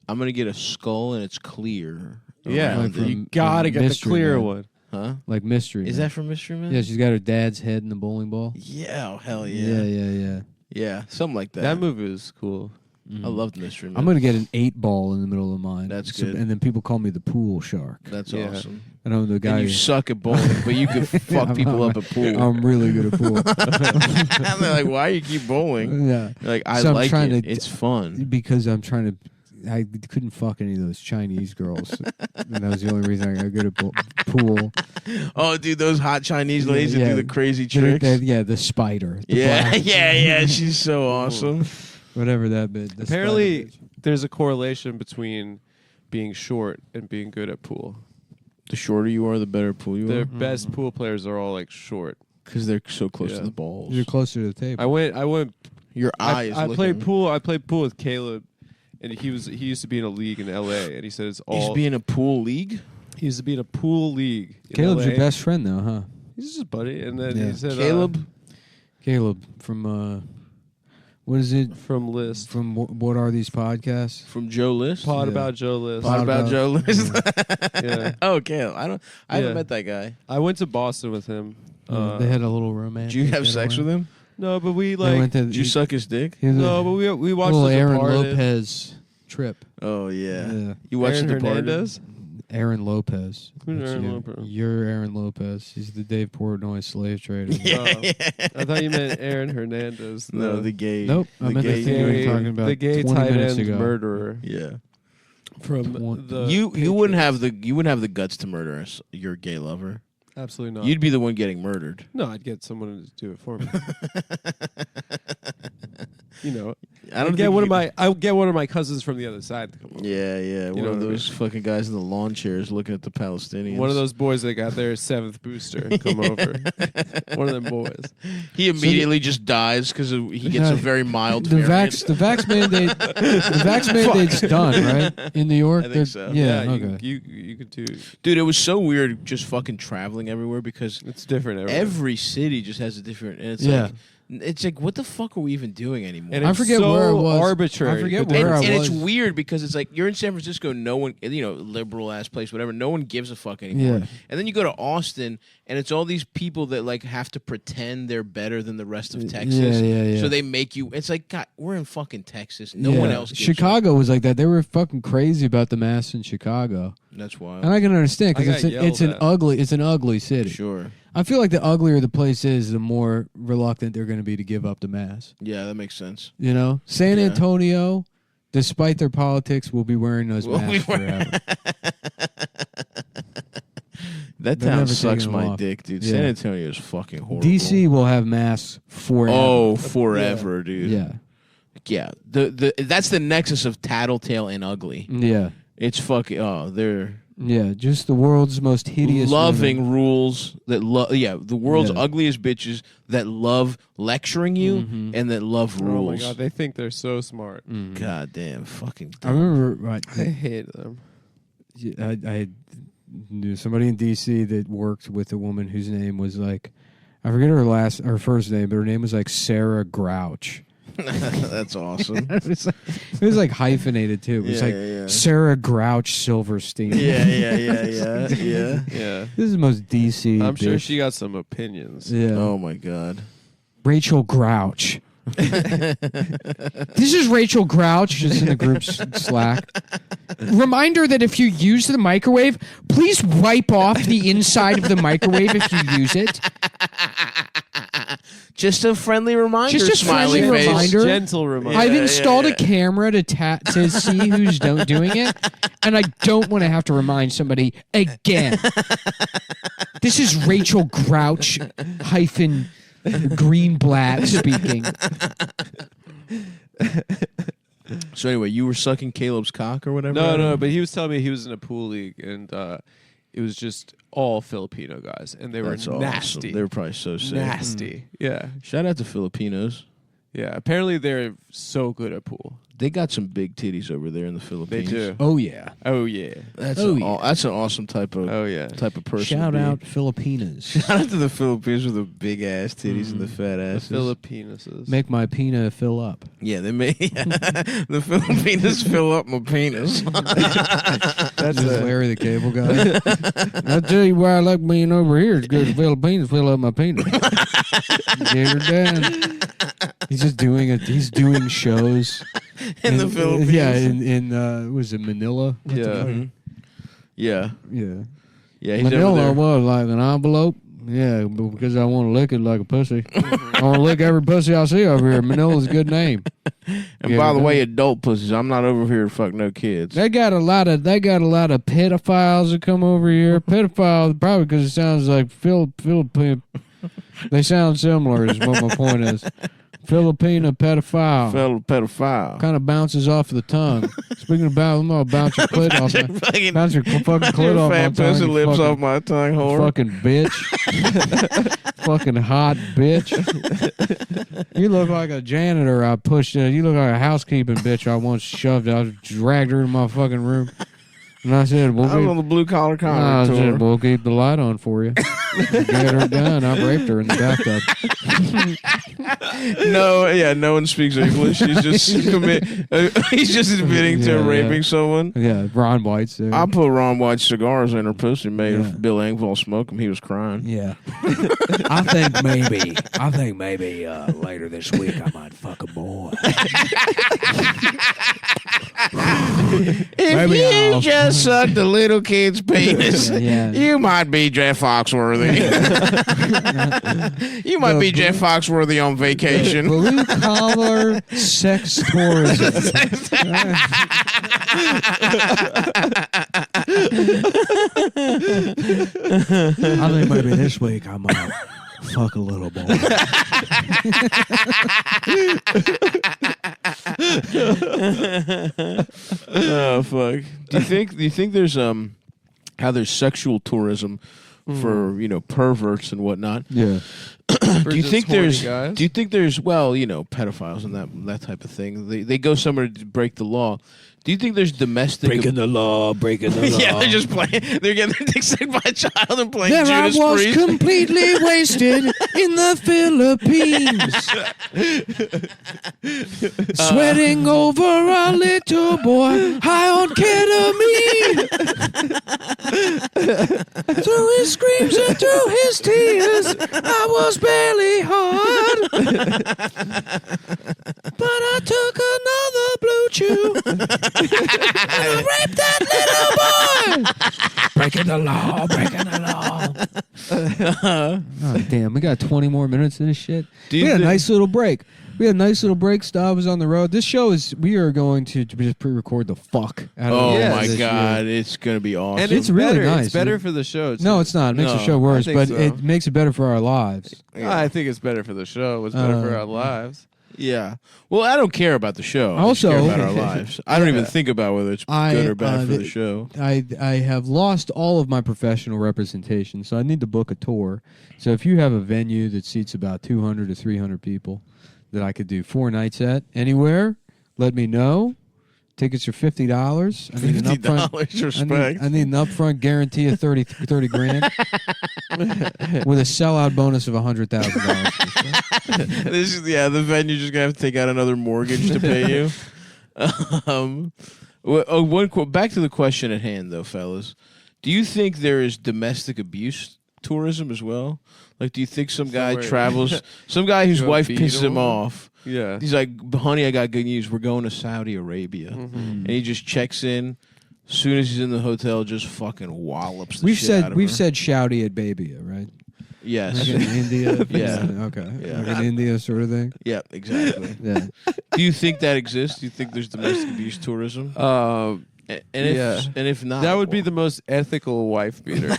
I'm gonna get a skull and it's clear. yeah, around Like it. you gotta from get the Mystery clear Man. one. Huh? Like Mystery. Is Man. that from Mystery Man? Yeah, she's got her dad's head in the bowling ball. Yeah. Oh, hell Yeah, yeah. yeah. Yeah. Something like that. That movie was cool. Mhm. I loved Mystery Man. I'm going to get an 8-ball in the middle of mine. That's good. And then people call me the pool shark. That's Yeah. awesome. And I'm the guy. And you suck at bowling, but you could fuck I'm- people up at pool. I'm really good at pool. And they're like, "Why you keep bowling?" Yeah. You're like, I So I'm like trying it. to- It's fun. Because I'm trying to. I couldn't fuck any of those Chinese girls. And that was the only reason I got good at pool. Oh, dude, those hot Chinese ladies that Yeah. do the crazy The- tricks. yeah, the spider. The Yeah, black- yeah. She's so awesome. Whatever that bit. the Apparently, spider bitch. there's a correlation between being short and being good at pool. The shorter you are, the better pool you The are, best pool players are all like short. because they're so close Yeah. to the balls. You're closer to the table. I went. Your eye is. I played looking- pool. I played pool with Caleb, and he used to be in a league in L.A. And he said it's He's all. being a pool league. He used to be in a pool league. in Caleb's your LA. best friend, though, huh? He's just a buddy. And then Yeah. he said Caleb. Caleb from what is it? from List. From what are these podcasts? From Joe List. Pod Yeah. about Joe List. Pod about about- Joe List. Yeah. Oh, Caleb. I haven't Yeah. met that guy. I went to Boston with him. They had a little romance. Did you have sex with him? No, but we They went to Did you suck his dick? No, but we watched little The Aaron Departed. Lopez trip. Oh yeah. Yeah. You watched Aaron The Departed? Hernandez. Aaron Lopez. Who's That's Aaron you. Lopez? You're Aaron Lopez. He's the Dave Portnoy slave trader. Oh. I thought you meant Aaron Hernandez. No, the gay. Nope, I meant the gay thing we were dude. talking about the gay 20 tight minutes end ago. murderer Yeah. from the You wouldn't have Patriots. the guts to murder your gay lover. Absolutely not. You'd be the one getting murdered. No, I'd get someone to do it for me. You know, I don't I'll get one of my cousins from the other side to come over. Yeah, one know of what I those fucking guys in the lawn chairs looking at the Palestinians. One of those boys that got their 7th booster come over. One of them boys. He immediately just dies because he gets a very mild The variant. vax mandate. The vax mandate's done, right? In New York. I think They're- so. Yeah. you, Okay. you could do. Dude, it was so weird just fucking traveling everywhere because It's different everywhere. every city just has a different. And it's Yeah. it's like what the fuck are we even doing anymore? And I it's forget so where I was. arbitrary. I forget but where I and it's was. weird because it's like you're in San Francisco, no one, liberal ass place, whatever. No one gives a fuck anymore. Yeah. And then you go to Austin, and it's all these people that like have to pretend they're better than the rest of Texas. Yeah. So they make you. It's like God, we're in fucking Texas. No Yeah. one else. Gives Chicago was like that. They were fucking crazy about the mass in Chicago, That's wild. and I can understand I because got it's an yelled at. ugly city. Sure. I feel like the uglier the place is, the more reluctant they're going to be to give up the mass. Yeah, that makes sense. You know, San Yeah. Antonio, despite their politics, will be wearing those Will be masks wearing- forever. That They're town never sucks taking my them off. dick, dude. Yeah. San Antonio is fucking horrible. DC will have masks forever. Oh, forever, dude. yeah, Yeah. The that's the nexus of tattletale and ugly. yeah, It's fucking. Oh, they're yeah. Just the world's most hideous, loving women. rules that love. Yeah, the world's Yeah. ugliest bitches that love lecturing you Mhm. and that love Oh rules. my god, they think they're so smart. Mhm. God damn, fucking. I remember. Right, I hate them. I knew somebody in DC that worked with a woman whose name was like, I forget her first name, but her name was like Sarah Grouch. That's awesome. it was like hyphenated too. It was Yeah, like yeah. Sarah Grouch Silverstein. yeah. Yeah. This is the most DC. I'm sure bitch. she got some opinions. Yeah. Oh my god. Rachel Grouch. This is Rachel Grouch, just in the group's Slack. Reminder that if you use the microwave, please wipe off the inside of the microwave if you use it. Just a friendly reminder. Just a smiley friendly face. reminder. Gentle reminder. I've Yeah, installed yeah. a camera to see who's doing it, and I don't want to have to remind somebody again. This is Rachel Grouch hyphen Greenblatt speaking. So anyway, you were sucking Caleb's cock or whatever. No, but he was telling me he was in a pool league and it was just all Filipino guys and they were That's nasty. awesome. They were probably so sick. Nasty. Yeah. Shout out to Filipinos. Yeah. Apparently they're so good at pool. They got some big titties over there in the They Philippines. do. Oh yeah! Oh yeah. That's Oh, an that's an awesome type of Oh yeah. person. Shout to be. out Filipinas. Shout out to the Philippines with the big ass titties and the fat asses. Filipinuses. Make my pena fill up. Yeah, they may. The Filipinos fill up my penis. That's This is a, Larry the Cable Guy. I'll tell you why I like being over here. It's because the Philippines fill up my penis. Get her down. He's just doing it. He's doing shows In the Philippines. Yeah, in was it Manila? yeah. Mhm. Yeah, Yeah. yeah. He's over Manila there. was like an envelope. Yeah, but because I want to lick it like a pussy. I want to lick every pussy I see over here. Manila's a good name. And by the way, adult pussies. I'm not over here to fuck no kids. They got a lot of pedophiles that come over here. Pedophiles probably because it sounds like Philippine. They sound similar. Is what my point is. Filipino pedophile. Pedophile. Kind of bounces off the tongue. Speaking about, I'm gonna bounce your clit off. Fucking Bounce your fucking clit your off my fat tongue. pussy you lips fucking, off my tongue, whore. fucking bitch. Fucking hot bitch. You look like a janitor I pushed. You look like a housekeeping bitch I once shoved. I dragged her in my fucking room. And I said, I was on the blue collar comedy tour. we'll keep the light on for you. Get her done. I raped her in the bathtub. No one speaks English. He's just he's just admitting to Yeah, raping someone. Yeah, Ron White's there. I put Ron White cigars in her pussy, made Yeah. Bill Engvall smoke him. He was crying. Yeah. I think maybe later this week I might fuck a boy. If Maybe you I'll- just sucked a little kid's penis, Yeah. you might be Jeff Foxworthy. You might be Jeff Foxworthy on vacation. Blue collar sex tourism. I think maybe this week I might fuck a little boy. Oh fuck! Do you think there's how there's sexual tourism for perverts and whatnot? Yeah. Do you think there's guys? do you think there's pedophiles and that type of thing? They go somewhere to break the law. Do you think there's domestic Breaking the law. Yeah, they're just playing. They're getting their dick sucked by a child and playing There I Judas was Priest. completely wasted in the Philippines. Sweating over a little boy high on ketamine. Through his screams and through his tears, I was barely hard. But I took another blue chew and I raped that little boy. Breaking the law. Oh, damn, we got 20 more minutes of this shit. Do We you had a think- nice little break. Stav was on the road. This show we are going to just pre-record the fuck out of Oh Yeah, my this god, year. it's gonna be awesome. And It's really better. nice, It's better dude. for the show. No, it's not. It makes the No, show worse, think but so. it makes it better for our lives. I think it's better for the show. It's better for our lives. Yeah. Well, I don't care about the show. I just Also- care about our lives. I don't even Yeah. think about whether it's I, good or bad for the- the show. I have lost all of my professional representation, so I need to book a tour. So if you have a venue that seats about 200 to 300 people that I could do 4 nights at anywhere, let me know. Tickets are $50. I need an upfront. $50, respect. I need an upfront guarantee of 30 grand with a sellout bonus of $100,000. This is the venue just gonna have to take out another mortgage to pay you. Back to the question at hand, though, fellas. Do you think there is domestic abuse tourism as well? Like, do you think some guy Somewhere- travels, some guy whose Go wife beat pisses him him? off? Yeah. He's like, honey, I got good news. We're going to Saudi Arabia. And he just checks in. As soon as he's in the hotel, just fucking wallops the shit out of her. said shouty at Babia, right? Yes. Like in India. Yeah. Okay. Yeah. Like in India sort of thing. Yeah, exactly. Yeah. Do you think that exists? Do you think there's domestic abuse tourism? And if not, that would be the most ethical wife beater.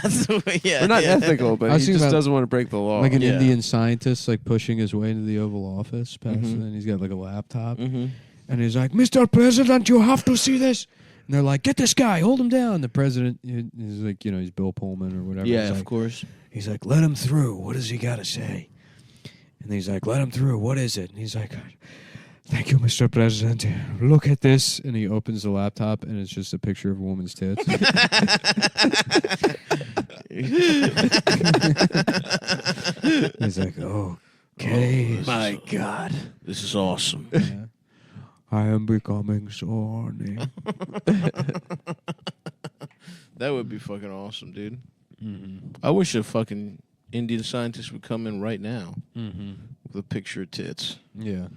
yeah, Or not yeah. ethical, but I was he thinking just about- doesn't want to break the law. Like an Yeah. Indian scientist, like pushing his way into the Oval Office, past Mhm. and he's got like a laptop, Mhm. and he's like, "Mr. President, you have to see this." And they're like, "Get this guy, hold him down." The president is like, he's Bill Pullman or whatever. Yeah, He's of like, course. He's like, "Let him through. What does he got to say?" And he's like, "Let him through. What is it?" And he's like, "Thank you, Mr. President. Look at this." And he opens the laptop, and it's just a picture of a woman's tits. He's like, "Okay." My God, this is awesome. Yeah. I am becoming so horny. That would be fucking awesome, dude. I wish a fucking Indian scientist would come in right now with a picture of tits. Yeah.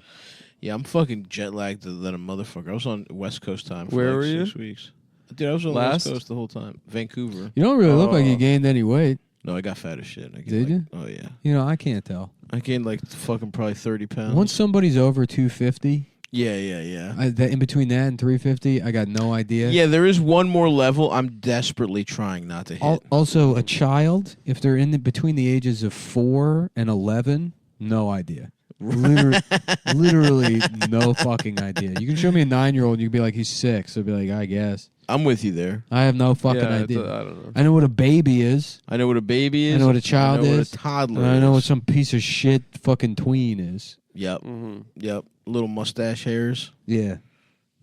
Yeah, I'm fucking jet lagged than a motherfucker. I was on West Coast time for Where like were you? 6 weeks. Dude, I was on the Last? West Coast the whole time. Vancouver. You don't really look like you Oh. gained any weight. No, I got fat as shit. I gained Did you? Oh, yeah. I can't tell. I gained like fucking probably 30 pounds. Once somebody's over 250, Yeah. in between that and 350, I got no idea. Yeah, there is one more level I'm desperately trying not to hit. Also, a child, if they're between the ages of 4 and 11, no idea. Literally no fucking idea. You can show me a 9-year-old and you can be like, he's 6. I'd be like, I guess. I'm with you there. I have no fucking Yeah, idea. I don't know. I know what a baby is. I know what a baby is. I know what a child I know is. what a toddler And I know is. what some piece of shit fucking tween is. Yep. Mm-hmm. Yep. Little mustache hairs, Yeah.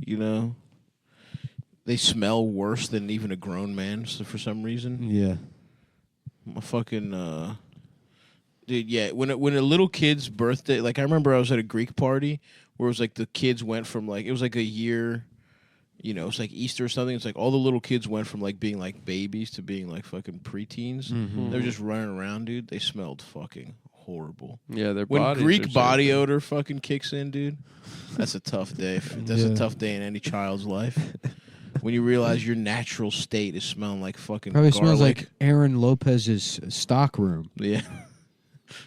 you know. they smell worse than even a grown man for some reason. Yeah. My fucking dude, yeah. When a little kid's birthday, like I remember I was at a Greek party where it was like the kids went from like it was like a year, you know, it's like Easter or something. It's like all the little kids went from like being like babies to being like fucking preteens. Mm-hmm. They were just running around, dude. They smelled fucking horrible. Yeah, their When bodies Greek are body shaking. odor fucking kicks in, dude, that's a tough day. That's a tough day in any child's life. When you realize your natural state is smelling like fucking Probably garlic. smells like Aaron Lopez's stock room. Yeah.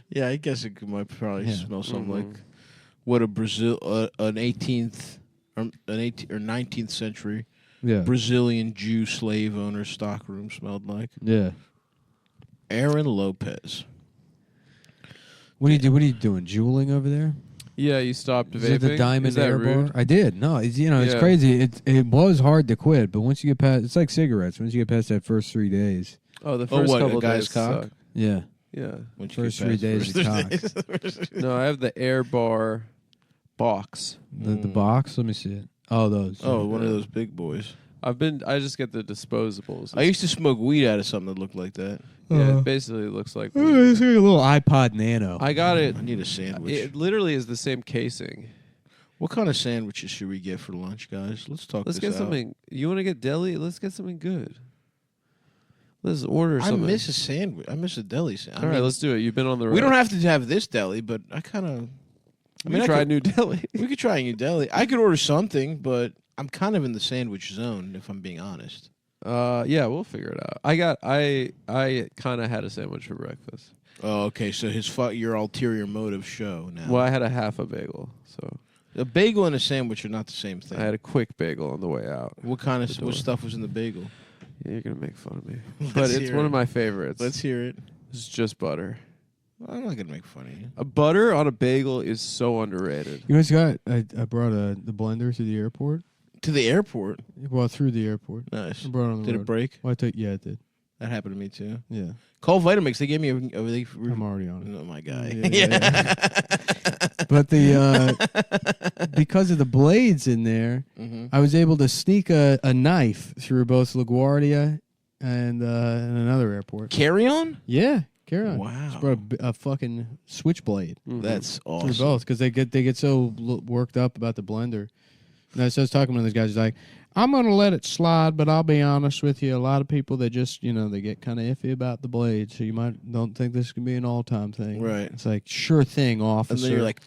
Yeah, I guess it might probably Yeah. smell something like what a Brazil an 18th or an 18th or 19th century Yeah. Brazilian Jew slave owner stockroom smelled like. Yeah. Aaron Lopez. What are you doing? Jeweling over there? Yeah, you stopped Is vaping. it the Diamond Is that Air rude? Bar? I did. No, it's Yeah. crazy. It was hard to quit, but once you get past, it's like cigarettes. Once you get past that first 3 days, Oh, the Oh, first what, a couple guy's days cock? suck. yeah. Yeah. Once you First get 3 past days the of first cock. days. No, I have the Air Bar box. The box. Let me see it. Oh, those. Oh, one of those big boys. I just get the disposables. I used to smoke weed out of something that looked like that. Yeah, it basically looks like. Oh, it's like a little iPod Nano. I got it. I need a sandwich. It literally is the same casing. What kind of sandwiches should we get for lunch, guys? Let's talk Let's this get out. something. You want to get deli? Let's get something good. Let's order I something. miss a sandwich. I miss a deli sandwich. All right, let's do it. You've been on the road. We don't have to have this deli, but I kind of. I mean, try I a new deli. we could try a new deli. I could order something, but I'm kind of in the sandwich zone, if I'm being honest. Yeah, we'll figure it out. I kind of had a sandwich for breakfast. Oh, okay. So your ulterior motives show now. Well, I had a half a bagel, so A bagel and a sandwich are not the same thing. I had a quick bagel on the way out. What kind of the door. what stuff was in the bagel? Yeah, you're gonna make fun of me, Let's but it's hear one it. of my favorites. Let's hear it. It's just butter. I'm not gonna make fun of you. A butter on a bagel is so underrated. You guys got? I brought the blender to the airport. To the airport. Well, through the airport. Nice. I brought it on the Did road. it break? Well, yeah, it did. That happened to me too. Yeah, Call Vitamix. They gave me I'm already on it. Oh my guy. Yeah. But the because of the blades in there, Mhm. I was able to sneak a knife through both LaGuardia and another airport. Carry on? Yeah, carry on. Wow. Just brought a fucking switchblade That's through awesome. both because they get so worked up about the blender. And so I was talking to one of those guys. He's like, I'm gonna let it slide, but I'll be honest with you. A lot of people that just they get kind of iffy about the blade, so you don't think this can be an all-time thing. Right. It's like sure thing, officer. And then you're like,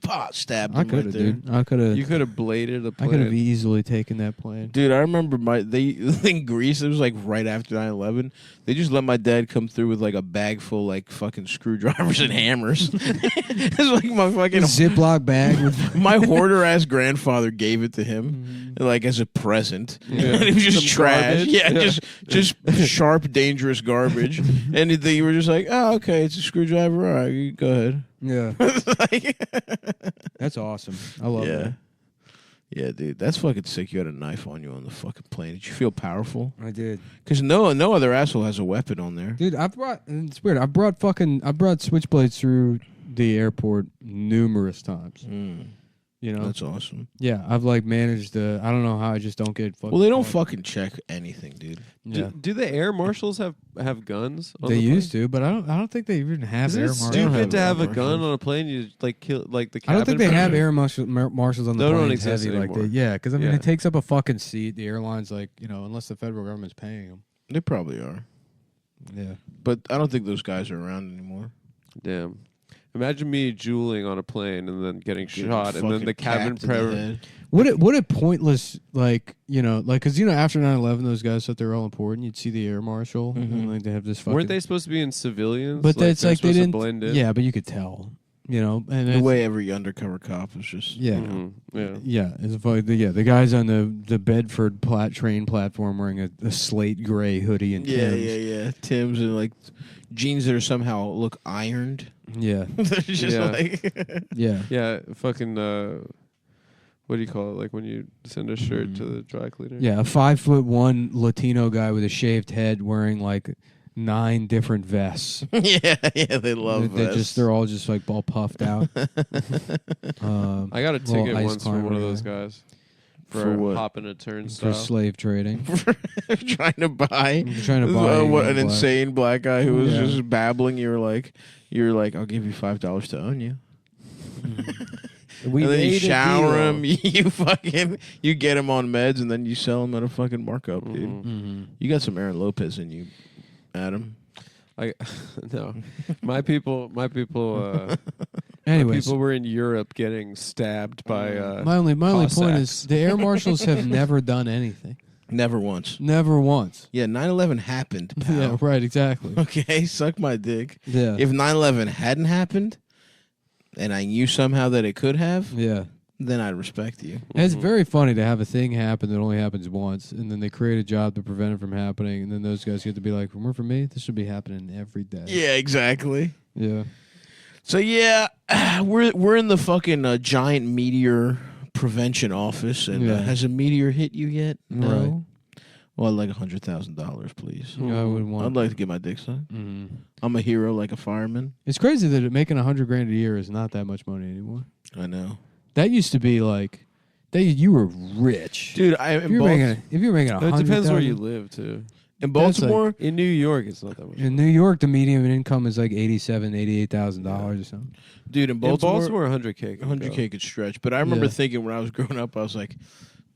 pah, stab I them could right have, there. dude. I could have. You could have bladed a I plane. could have easily taken that plane. Dude, I remember in Greece, it was like right after 9/11. They just let my dad come through with like a bag full like fucking screwdrivers and hammers. It's like my fucking Ziploc bag with my hoarder ass grandfather gave it to him like as a present. Yeah. And it was just Some trash. garbage. Yeah, Yeah. just sharp, dangerous garbage. And they were just like, oh, okay, it's a screwdriver. All right, you go ahead. yeah. Like- That's awesome. I love yeah. that. Yeah, dude, that's fucking sick. You had a knife on you on the fucking plane. Did you feel powerful? I did, Because no other asshole has a weapon on there. dude. It's weird. I brought switchblades through the airport numerous times. You know, That's awesome. yeah. I've like managed to. I don't know how I just don't get fucking. Well, they don't caught. fucking check anything, dude. Yeah. Do the air marshals have guns? On They the used plane? to, but I don't think they even have Isn't air it marshals. They don't stupid to have a air gun marshals. on a plane? You like kill like the. I don't think they cabin have crew? air marshals on the They don't planes exist heavy like anymore. they. Yeah, because I mean Yeah. it takes up a fucking seat. The airline's like unless the federal government's paying them. They probably are. Yeah. But I don't think those guys are around anymore. Damn. Imagine me jeweling on a plane and then getting shot, and then Fucking the cabin capped in the crew. head. What a pointless because after 9/11 those guys thought they were all important. You'd see the air marshal and like they have this fucking. Weren't they supposed to be in civilians? But it's they're like they supposed to didn't blend in. Yeah, but you could tell. And The it's, way every undercover cop is just. yeah. Mhm. Yeah. Yeah, it's the guys on the Bedford train platform wearing a slate gray hoodie and Yeah, Timbs. yeah. Tim's and like jeans that are somehow look ironed. Yeah, They're just Yeah. like. yeah. Yeah, fucking. What do you call it? Like when you send a shirt to the dry cleaner. Yeah, a 5'1" Latino guy with a shaved head wearing like 9 different vests. yeah, they love They're all just like all puffed out. I got a Little ticket ice once from one climber of those guy. guys. for what? hopping a For turnstile. slave trading. Trying to buy. Trying to buy what a an black- insane black guy who was Yeah. just babbling. You're like, I'll give you $5 to own you. We and then you made a shower deal. him. You get him on meds, and then you sell him at a fucking markup, dude. Mhm. Mhm. You got some Aaron Lopez in you, Adam. No, my people. Anyways, People were in Europe getting stabbed by. my only point Cossacks. is the air marshals have never done anything. Never once. Never once. Yeah, 9/11 happened, pal. Yeah, right, exactly. Okay, suck my dick. Yeah. If 9/11 hadn't happened, and I knew somehow that it could have, Yeah. then I'd respect you. And it's very funny to have a thing happen that only happens once, and then they create a job to prevent it from happening, and then those guys get to be like, "Remember, for me, this should be happening every day." Yeah, exactly. Yeah. So yeah, we're in the fucking giant meteor prevention office, and Yeah. has a meteor hit you yet? No. Right. Well, I'd like $100,000, please. I would want. I'd like to get my dick sucked. Mhm. I'm a hero, like a fireman. It's crazy that making $100,000 a year is not that much money anymore. I know, That used to be like, you were rich. dude. If you're making It $100,000, depends where you live too. in that's like- Baltimore. In New York, it's not that much. In New York, the median income is like $88,000 or something. Dude, in In Baltimore, Baltimore, 100K. can 100K could stretch. But I remember Yeah. thinking when I was growing up, I was like,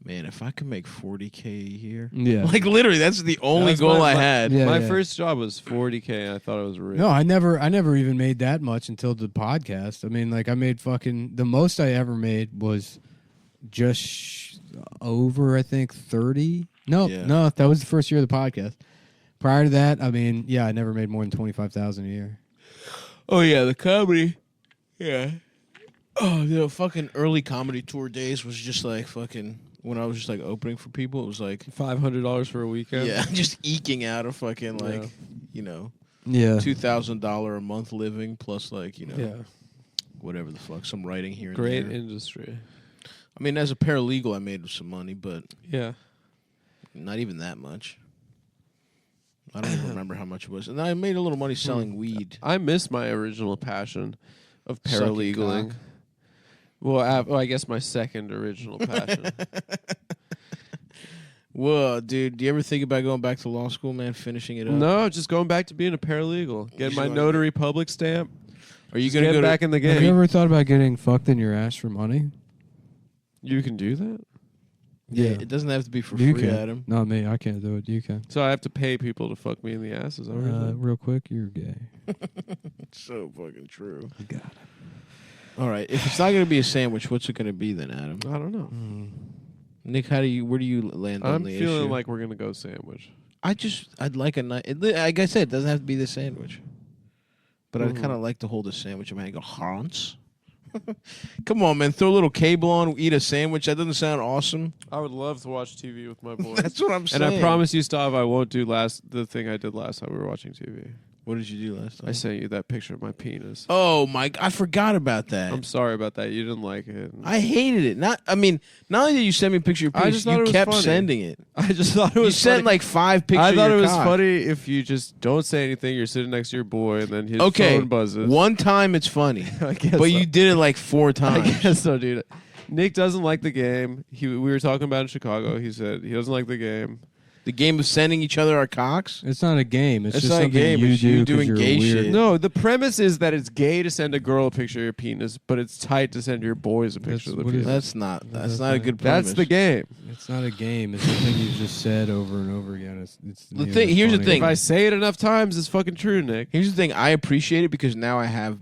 man, if I could make 40K a year, Yeah. like literally, that's the only That's goal my- I my- had. Yeah, My yeah. first job was 40K. And I thought it was rich. No, I never even made that much until the podcast. I mean, like I made the most I ever made was just over, I think, 30. No, Yeah. no, that was the first year of the podcast. Prior to that, I mean, yeah, I never made more than 25,000 a year. Oh yeah, the comedy. Yeah. Oh, the fucking early comedy tour days was just like fucking when I was just like opening for people. It was like $500 for a weekend. yeah, just eking out a fucking like Yeah. Yeah, $2,000 a month living plus like Yeah. whatever the fuck, some writing here and Great there. industry. I mean, as a paralegal, I made some money, but Yeah. not even that much. I don't even remember how much it was, and I made a little money selling weed. I miss my original passion of Sucking paralegaling. cock. Well, I guess my second original passion. Whoa, dude! Do you ever think about going back to law school, man? Finishing it up? No, just going back to being a paralegal. Get just my wanna- notary public stamp. Are you Just gonna get go back in the have you game. ever thought about getting fucked in your ass for money? You can do that. Yeah, it doesn't have to be for You free, can. Adam. Not me. I can't do it. You can. So I have to pay people to fuck me in the ass. Is that what you're saying? Real quick, you're gay. So fucking true. Got it. All right, if it's not gonna be a sandwich, what's it gonna be then, Adam? I don't know. Nick, where do you land on I'm the feeling issue? like we're gonna go sandwich. I'd like a nice. Like I said, it doesn't have to be the sandwich, but I'd Mhm. kind of like to hold a sandwich in my hand and go Hans. Come on, man, throw a little cable on, eat a sandwich. That doesn't sound awesome. I would love to watch TV with my boys. That's what I'm saying. And I promise you, Stav, I won't do the thing I did last time we were watching TV. What did you do last time? I sent you that picture of my penis. Oh my! I forgot about that. I'm sorry about that. You didn't like it. I hated it. Not only did you send me a picture of your I penis, just thought you it was kept funny. sending it. I just thought it You was sent funny. like 5 pictures. I thought of it your was cock. funny if you just don't say anything. You're sitting next to your boy, and then his Okay, phone buzzes. one time it's funny, I guess but so. you did it like 4 I times. guess so, dude. Nick doesn't like the game. We were talking about in Chicago. He said he doesn't like the game. The game of sending each other our cocks. It's not a game. It's It's just not a something game, you it's you do 'cause doing you're gay weird. shit. No, the premise is that it's gay to send a girl a picture of your penis, but it's tight to send your boys a picture of the what is- penis. That's That's not a not- good premise. That's the game. It's not a game. It's something you've just said over and over again. It's The thing- here's the funny. thing. If I say it enough times, it's fucking true, Nick. Here's the thing. I appreciate it because now I have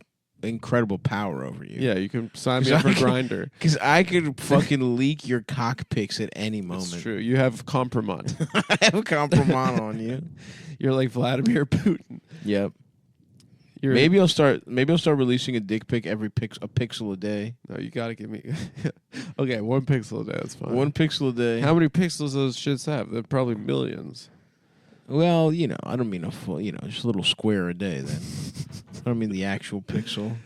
incredible power over you. Yeah, you can sign me 'Cause up for I can- Grinder. Because I could fucking leak your cock pics at any That's moment. true. You have compromise. I have a compromise on you. You're like Vladimir Putin. Yep. You're Maybe I'll start releasing a dick pic every a pixel a day. No, you gotta give me. Okay, 1 pixel a day. That's fine. 1 pixel a day. How many pixels those shits have? They're probably millions. Well, I don't mean a full, just a little square a day then. I don't mean the actual pixel.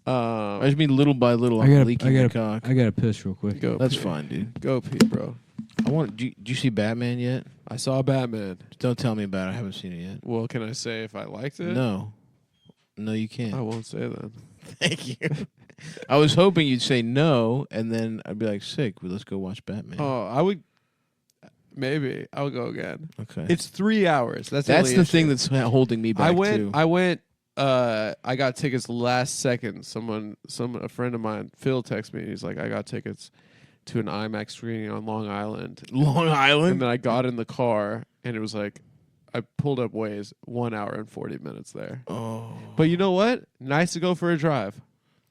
I just mean little by little I'm leaking the cock. I gotta piss real quick. Go. That's Pete. fine, dude. Go, Pete, bro. Do you see Batman yet? I saw Batman. Don't tell me about it. I haven't seen it yet. Well, can I say if I liked it? No. No, you can't. I won't say that. Thank you. I was hoping you'd say no, and then I'd be like, sick. Well, let's go watch Batman. Oh, I would. Maybe I'll go again. Okay. It's 3 hours. That's That's only the issue. thing that's holding me back, too. I went. I got tickets last second. A friend of mine, Phil, texted me. He's like, I got tickets to an IMAX screening on Long Island. Long And Island? then I got in the car, and it was like, I pulled up Waze, 1 hour and 40 minutes there. Oh. But you know what? Nice to go for a drive.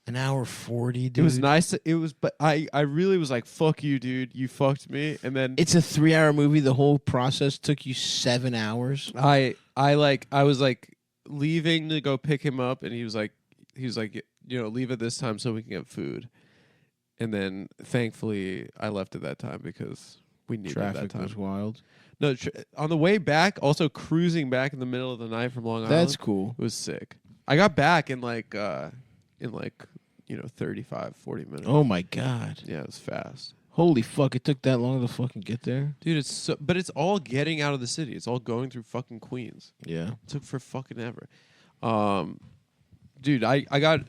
An hour 40, dude. It was nice. But I really was like, fuck you, dude. You fucked me. And then It's a 3-hour movie. The whole process took you 7 hours. I was like leaving to go pick him up, and he was like, leave at this time so we can get food. And then thankfully I left at that time because we needed that Traffic time. was wild. No, on the way back, also cruising back in the middle of the night from Long Island. That's cool. It was sick. I got back in 35, 40 minutes. Oh, my God. Yeah, it was fast. Holy fuck. It took that long to fucking get there? Dude, but it's all getting out of the city. It's all going through fucking Queens. Yeah. It took for fucking ever. Dude, I got.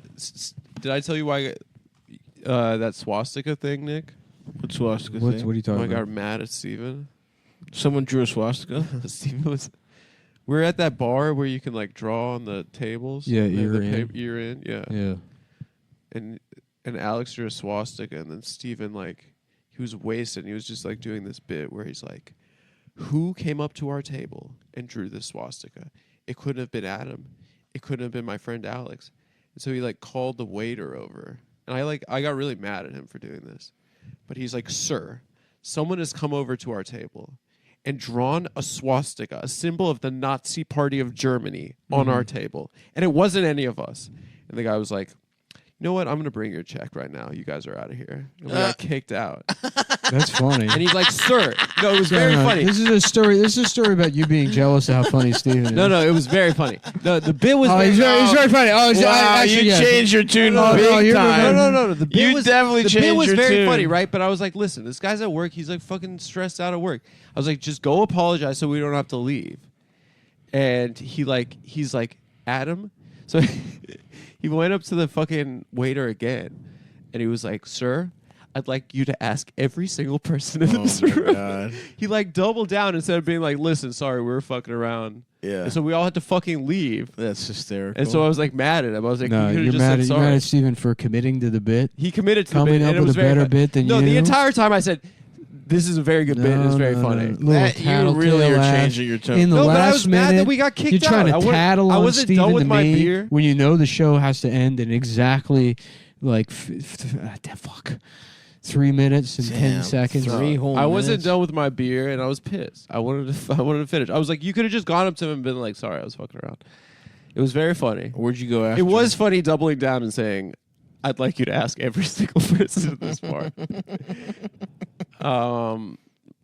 Did I tell you why I got that swastika thing, Nick? What swastika What thing? are you talking I got about? mad at Steven. Someone drew a swastika? Steven was. We're at that bar where you can like draw on the tables. Yeah, the ear in. Ear in, yeah. Yeah. And Alex drew a swastika, and then Steven, like, he was wasted. And he was just like doing this bit where he's like, "Who came up to our table and drew this swastika? It couldn't have been Adam. It couldn't have been my friend Alex." And so he like called the waiter over, and I got really mad at him for doing this. But he's like, "Sir, someone has come over to our table and drawn a swastika, a symbol of the Nazi Party of Germany, on our table. And it wasn't any of us." And the guy was like, "You know what? I'm going to bring your check right now. You guys are out of here." And we got kicked out. That's funny. And he's like, "Sir." No, it was very funny. This is a story. This is a story about you being jealous of how funny Steven is. No, it was very funny. No, the bit was Oh, he's very funny. Oh, Wow, actually, you yes. changed your tune No, big you're time. No. The bit You was definitely the bit changed was your very tune. funny, right? But I was like, listen, this guy's at work. He's like fucking stressed out at work. I was like, just go apologize so we don't have to leave. And he's like, "Adam." So he went up to the fucking waiter again, and he was like, "Sir, I'd like you to ask every single person in Oh, this my room." God. He like doubled down instead of being like, "Listen, sorry, we were fucking around." Yeah. And so we all had to fucking leave. That's hysterical. And so I was like mad at him. I was like, No, "You could you're have just mad, said you're sorry." mad at Steven for committing to the bit. He committed to Coming the bit, up and it with was a very better fun. bit than no, you. the entire time I said, "This is a very good bit. It's very funny." Little that, you tattletale really are laugh. changing your tone. In the No, but I last was minute, mad that we got kicked you're trying out. to tattle I on wasn't Steven done with to my me beer. when you know the show has to end in exactly like 3 minutes and 10 Damn, seconds. 3 whole I wasn't minutes? done with my beer, and I was pissed. I wanted to finish. I was like, you could have just gone up to him and been like, "Sorry, I was fucking around." It was very funny. Where'd you go after? It was funny doubling down and saying, "I'd like you to ask every single person at this bar."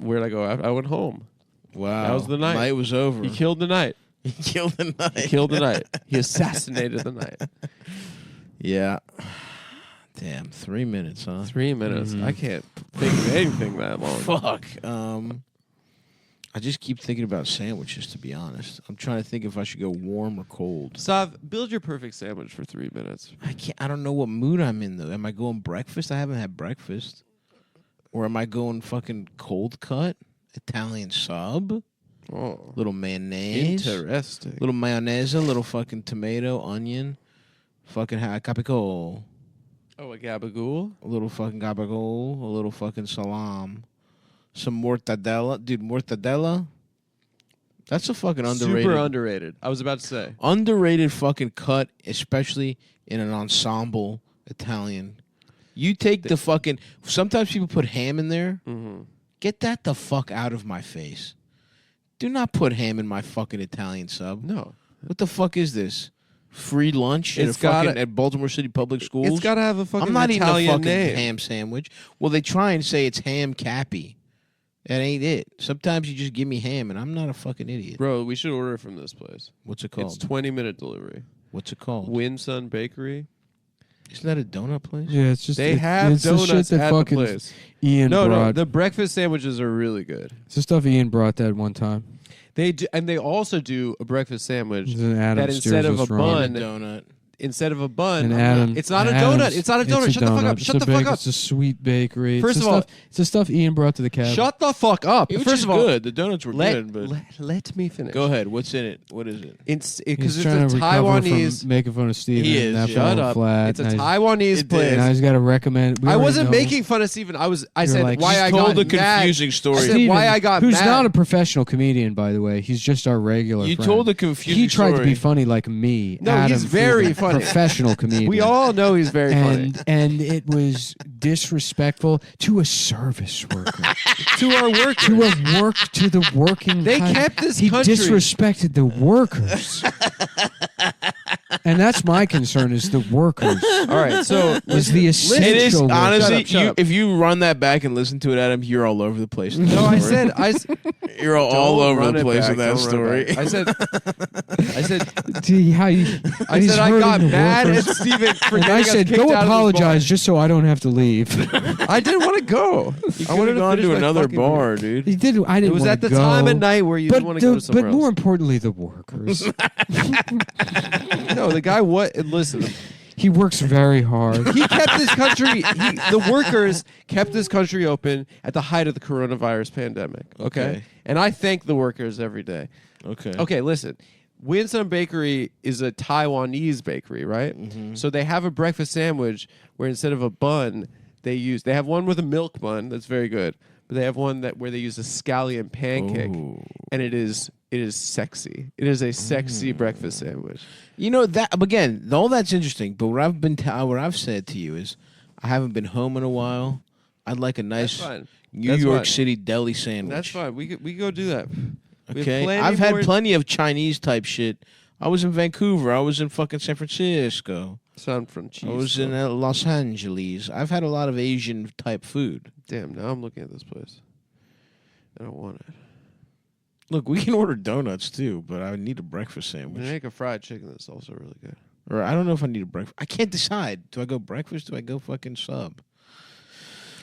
Where'd I go after? I went home. Wow. That was the night. Night was over. He killed the night. He killed the night. He killed the night. He assassinated the night. Yeah. Damn, 3 minutes, huh? 3 minutes. I can't think of anything that long. Fuck. I just keep thinking about sandwiches, to be honest. I'm trying to think if I should go warm or cold. Sav, build your perfect sandwich for 3 minutes. I can't. I don't know what mood I'm in though. Am I going breakfast? I haven't had breakfast. Or am I going fucking cold cut Italian sub? Oh, Little mayonnaise. interesting. Little mayonnaise. Little fucking tomato, onion. Fucking capicola. Oh, a gabagool? A little fucking gabagool. A little fucking salam. Some mortadella. Dude, mortadella? That's a fucking underrated. Super underrated. I was about to say. Underrated fucking cut, especially in an ensemble Italian. You take the fucking... Sometimes people put ham in there. Mm-hmm. Get that the fuck out of my face. Do not put ham in my fucking Italian sub. No. What the fuck is this? Free lunch It's gotta- at Baltimore City Public Schools? It's got to have a fucking I'm not Italian eating a fucking name. ham sandwich. Well, they try and say it's ham cappy. That ain't it. Sometimes you just give me ham, and I'm not a fucking idiot. Bro, we should order from this place. What's it It's called? 20-minute delivery. What's it called? Winsun Bakery. Isn't that a donut place? Yeah, it's just They it- have it's the shit donuts that at the fucking place. Ian No, brought. the breakfast sandwiches are really good. It's the stuff Ian brought that one time. They do, and they also do a breakfast sandwich Adam that instead steers of us a wrong. bun, And a donut. instead of a bun, And Adam, it's not a Adam's- donut. It's not a donut. Shut the fuck up. It's Shut a the fuck bake- up. It's a sweet bakery. First it's of all- it's the stuff Ian brought to the cabin. Shut the fuck up. It was First just of all, good. The donuts were good, but let me finish. go ahead. What's in it? What is it? It's He's because it's trying a to recover Taiwanese. from making fun of Steven. He is, and that yeah. fell Shut up. flat. It's a Now he's- Taiwanese It place. is. Now he's got to recommend. we I already wasn't know. making fun of Steven. I You're said like, why He's I told got a confusing mad. story. I said Steven, why I got who's mad. not a professional comedian, by the way. He's just our regular You friend. told a confusing He tried story. to be funny like me. No, Adam, he's very who's a funny. Professional comedian. We all know he's very funny. and it was disrespectful to a service worker, To our workers. to the working. They class. kept this He country. disrespected the workers, and that's my concern: is the workers. All right, so Is the essential. It is workers. honestly, Shut up. if you run that back and listen to it, Adam, you're all over the place. in that no, I story. said I. You're all Don't over run the it place back, with that don't run it story. back. I said See how you, I he's said I got hurting the mad at workers. Steven for And getting I us said, kicked go out of this apologize just so I don't have to leave. bar. I didn't want to go. You I wanted could have gone finish to my another fucking bar, beer. dude. He did. I It didn't. was wanna at the go. time of night where you But didn't want to go to somewhere more else. importantly, the workers. No, the guy. What? Listen, He works very hard. he kept this country. The workers kept this country open at the height of the coronavirus pandemic. Okay, and I thank the workers every day. Okay. Okay, listen. Winston Bakery is a Taiwanese bakery, right? So they have a breakfast sandwich where instead of a bun, they have one with a milk bun that's very good, but they have one where they use a scallion pancake, Ooh. and it is sexy. It is a sexy breakfast sandwich. You know that again. All that's interesting, but what I've said to you is, I haven't been home in a while. I'd like a nice That's fine. New That's York fine. City deli sandwich. That's fine. We could go do that. We have Okay, plenty I've had more- plenty of Chinese type shit. I was in Vancouver. I was in fucking San Francisco. San Francisco. I was in Los Angeles. I've had a lot of Asian type food. Damn. Now I'm looking at this place. I don't want it. Look, we can order donuts too, but I need a breakfast We sandwich. make a fried chicken that's also really good. Or I don't know if I need a breakfast. I can't decide. Do I go breakfast? Do I go fucking sub?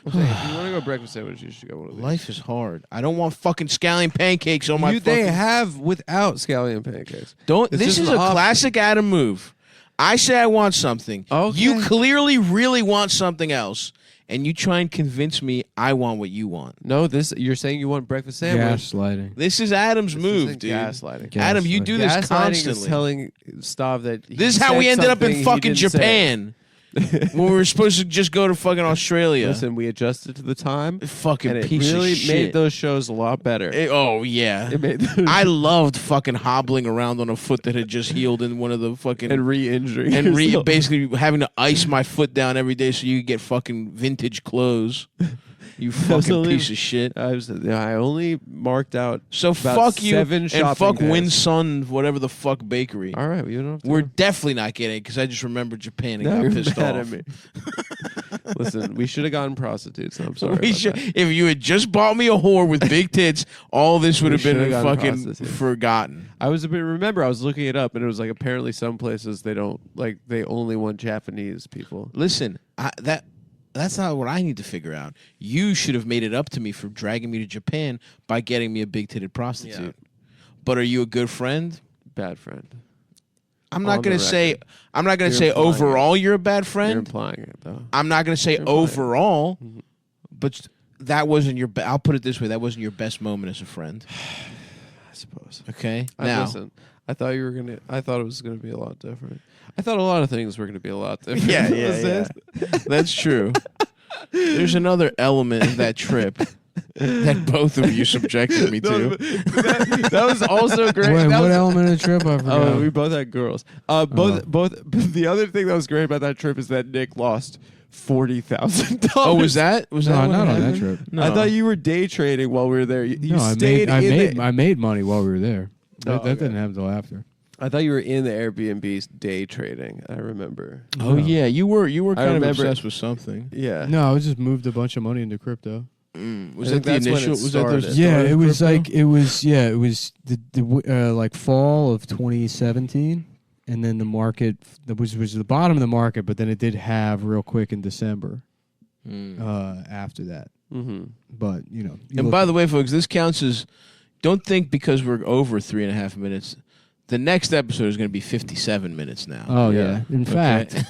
I'm saying, if you want to go breakfast sandwich, you should go one of these. Life is hard. I don't want fucking scallion pancakes on my They fucking... have without scallion pancakes. Don't. It's This just is an a option. classic Adam move. I say I want something. Okay. You clearly really want something else, and you try and convince me I want what you want. No, you're saying you want breakfast sandwich. Gaslighting. This is Adam's This move, isn't dude. gaslighting. Adam, you do this Gaslighting is constantly. telling Stav that he This is how said we ended up something in he fucking didn't say. Japan when we were supposed to just go to fucking Australia. Listen, we adjusted to the time, Fucking and it piece really of shit. made those shows a lot better. Oh yeah. It made those I loved fucking hobbling around on a foot that had just healed in one of the fucking and re-injuring and yourself. basically having to ice my foot down every day so you could get fucking vintage clothes. You fucking only- piece of shit. I only marked out. So about fuck you 7 and shopping fuck days. Winsun, whatever the fuck bakery. All right, you don't have to We're definitely not getting it because I just remembered Japan and now got you're pissed mad off. at me. Listen, we should have gotten prostitutes. I'm sorry. We about should, that. if you had just bought me a whore with big tits, all this would We have been should've gotten fucking prostitutes. forgotten. I was looking it up, and it was like apparently some places they only want Japanese people. Listen, that's not what I need to figure out. You should have made it up to me for dragging me to Japan by getting me a big-titted prostitute. But are you a good friend? Bad friend. I'm On not the going to say. record. I'm not going to You're say implying overall you're a bad You're friend. implying it though. I'm not going to say You're implying it. overall, Mhm. but that wasn't your. I'll put it this way: that wasn't your best moment as a friend. I suppose. Okay. Now, Listen, I thought it was gonna be a lot different. I thought a lot of things were gonna be a lot different. yeah. That's true. There's another element of that trip that both of you subjected me No, to. that was also great. Wait, That what was- element of the trip? I forgot. Oh, we both had girls. Both. The other thing that was great about that trip is that Nick lost $40,000. Oh, was that? Was no, that what not on that happened? trip. No. I thought you were day trading while we were there. You No, I stayed made I made money while we were there. Oh, That okay. didn't happen until after. I thought you were in the Airbnb day trading. I remember. Oh No. yeah, you were kind of remember- obsessed with something. Yeah. No, I just moved a bunch of money into crypto. Was I that think the that's when it initial? Was that started. the Yeah, start it of was crypto? like it was the like fall of 2017, and then the market that was the bottom of the market, but then it did have real quick in December after that. Mm-hmm. But you know, And by the way, folks, this counts as. Don't think because we're over 3.5 minutes The next episode is going to be 57 minutes now. Oh yeah. In Okay? fact,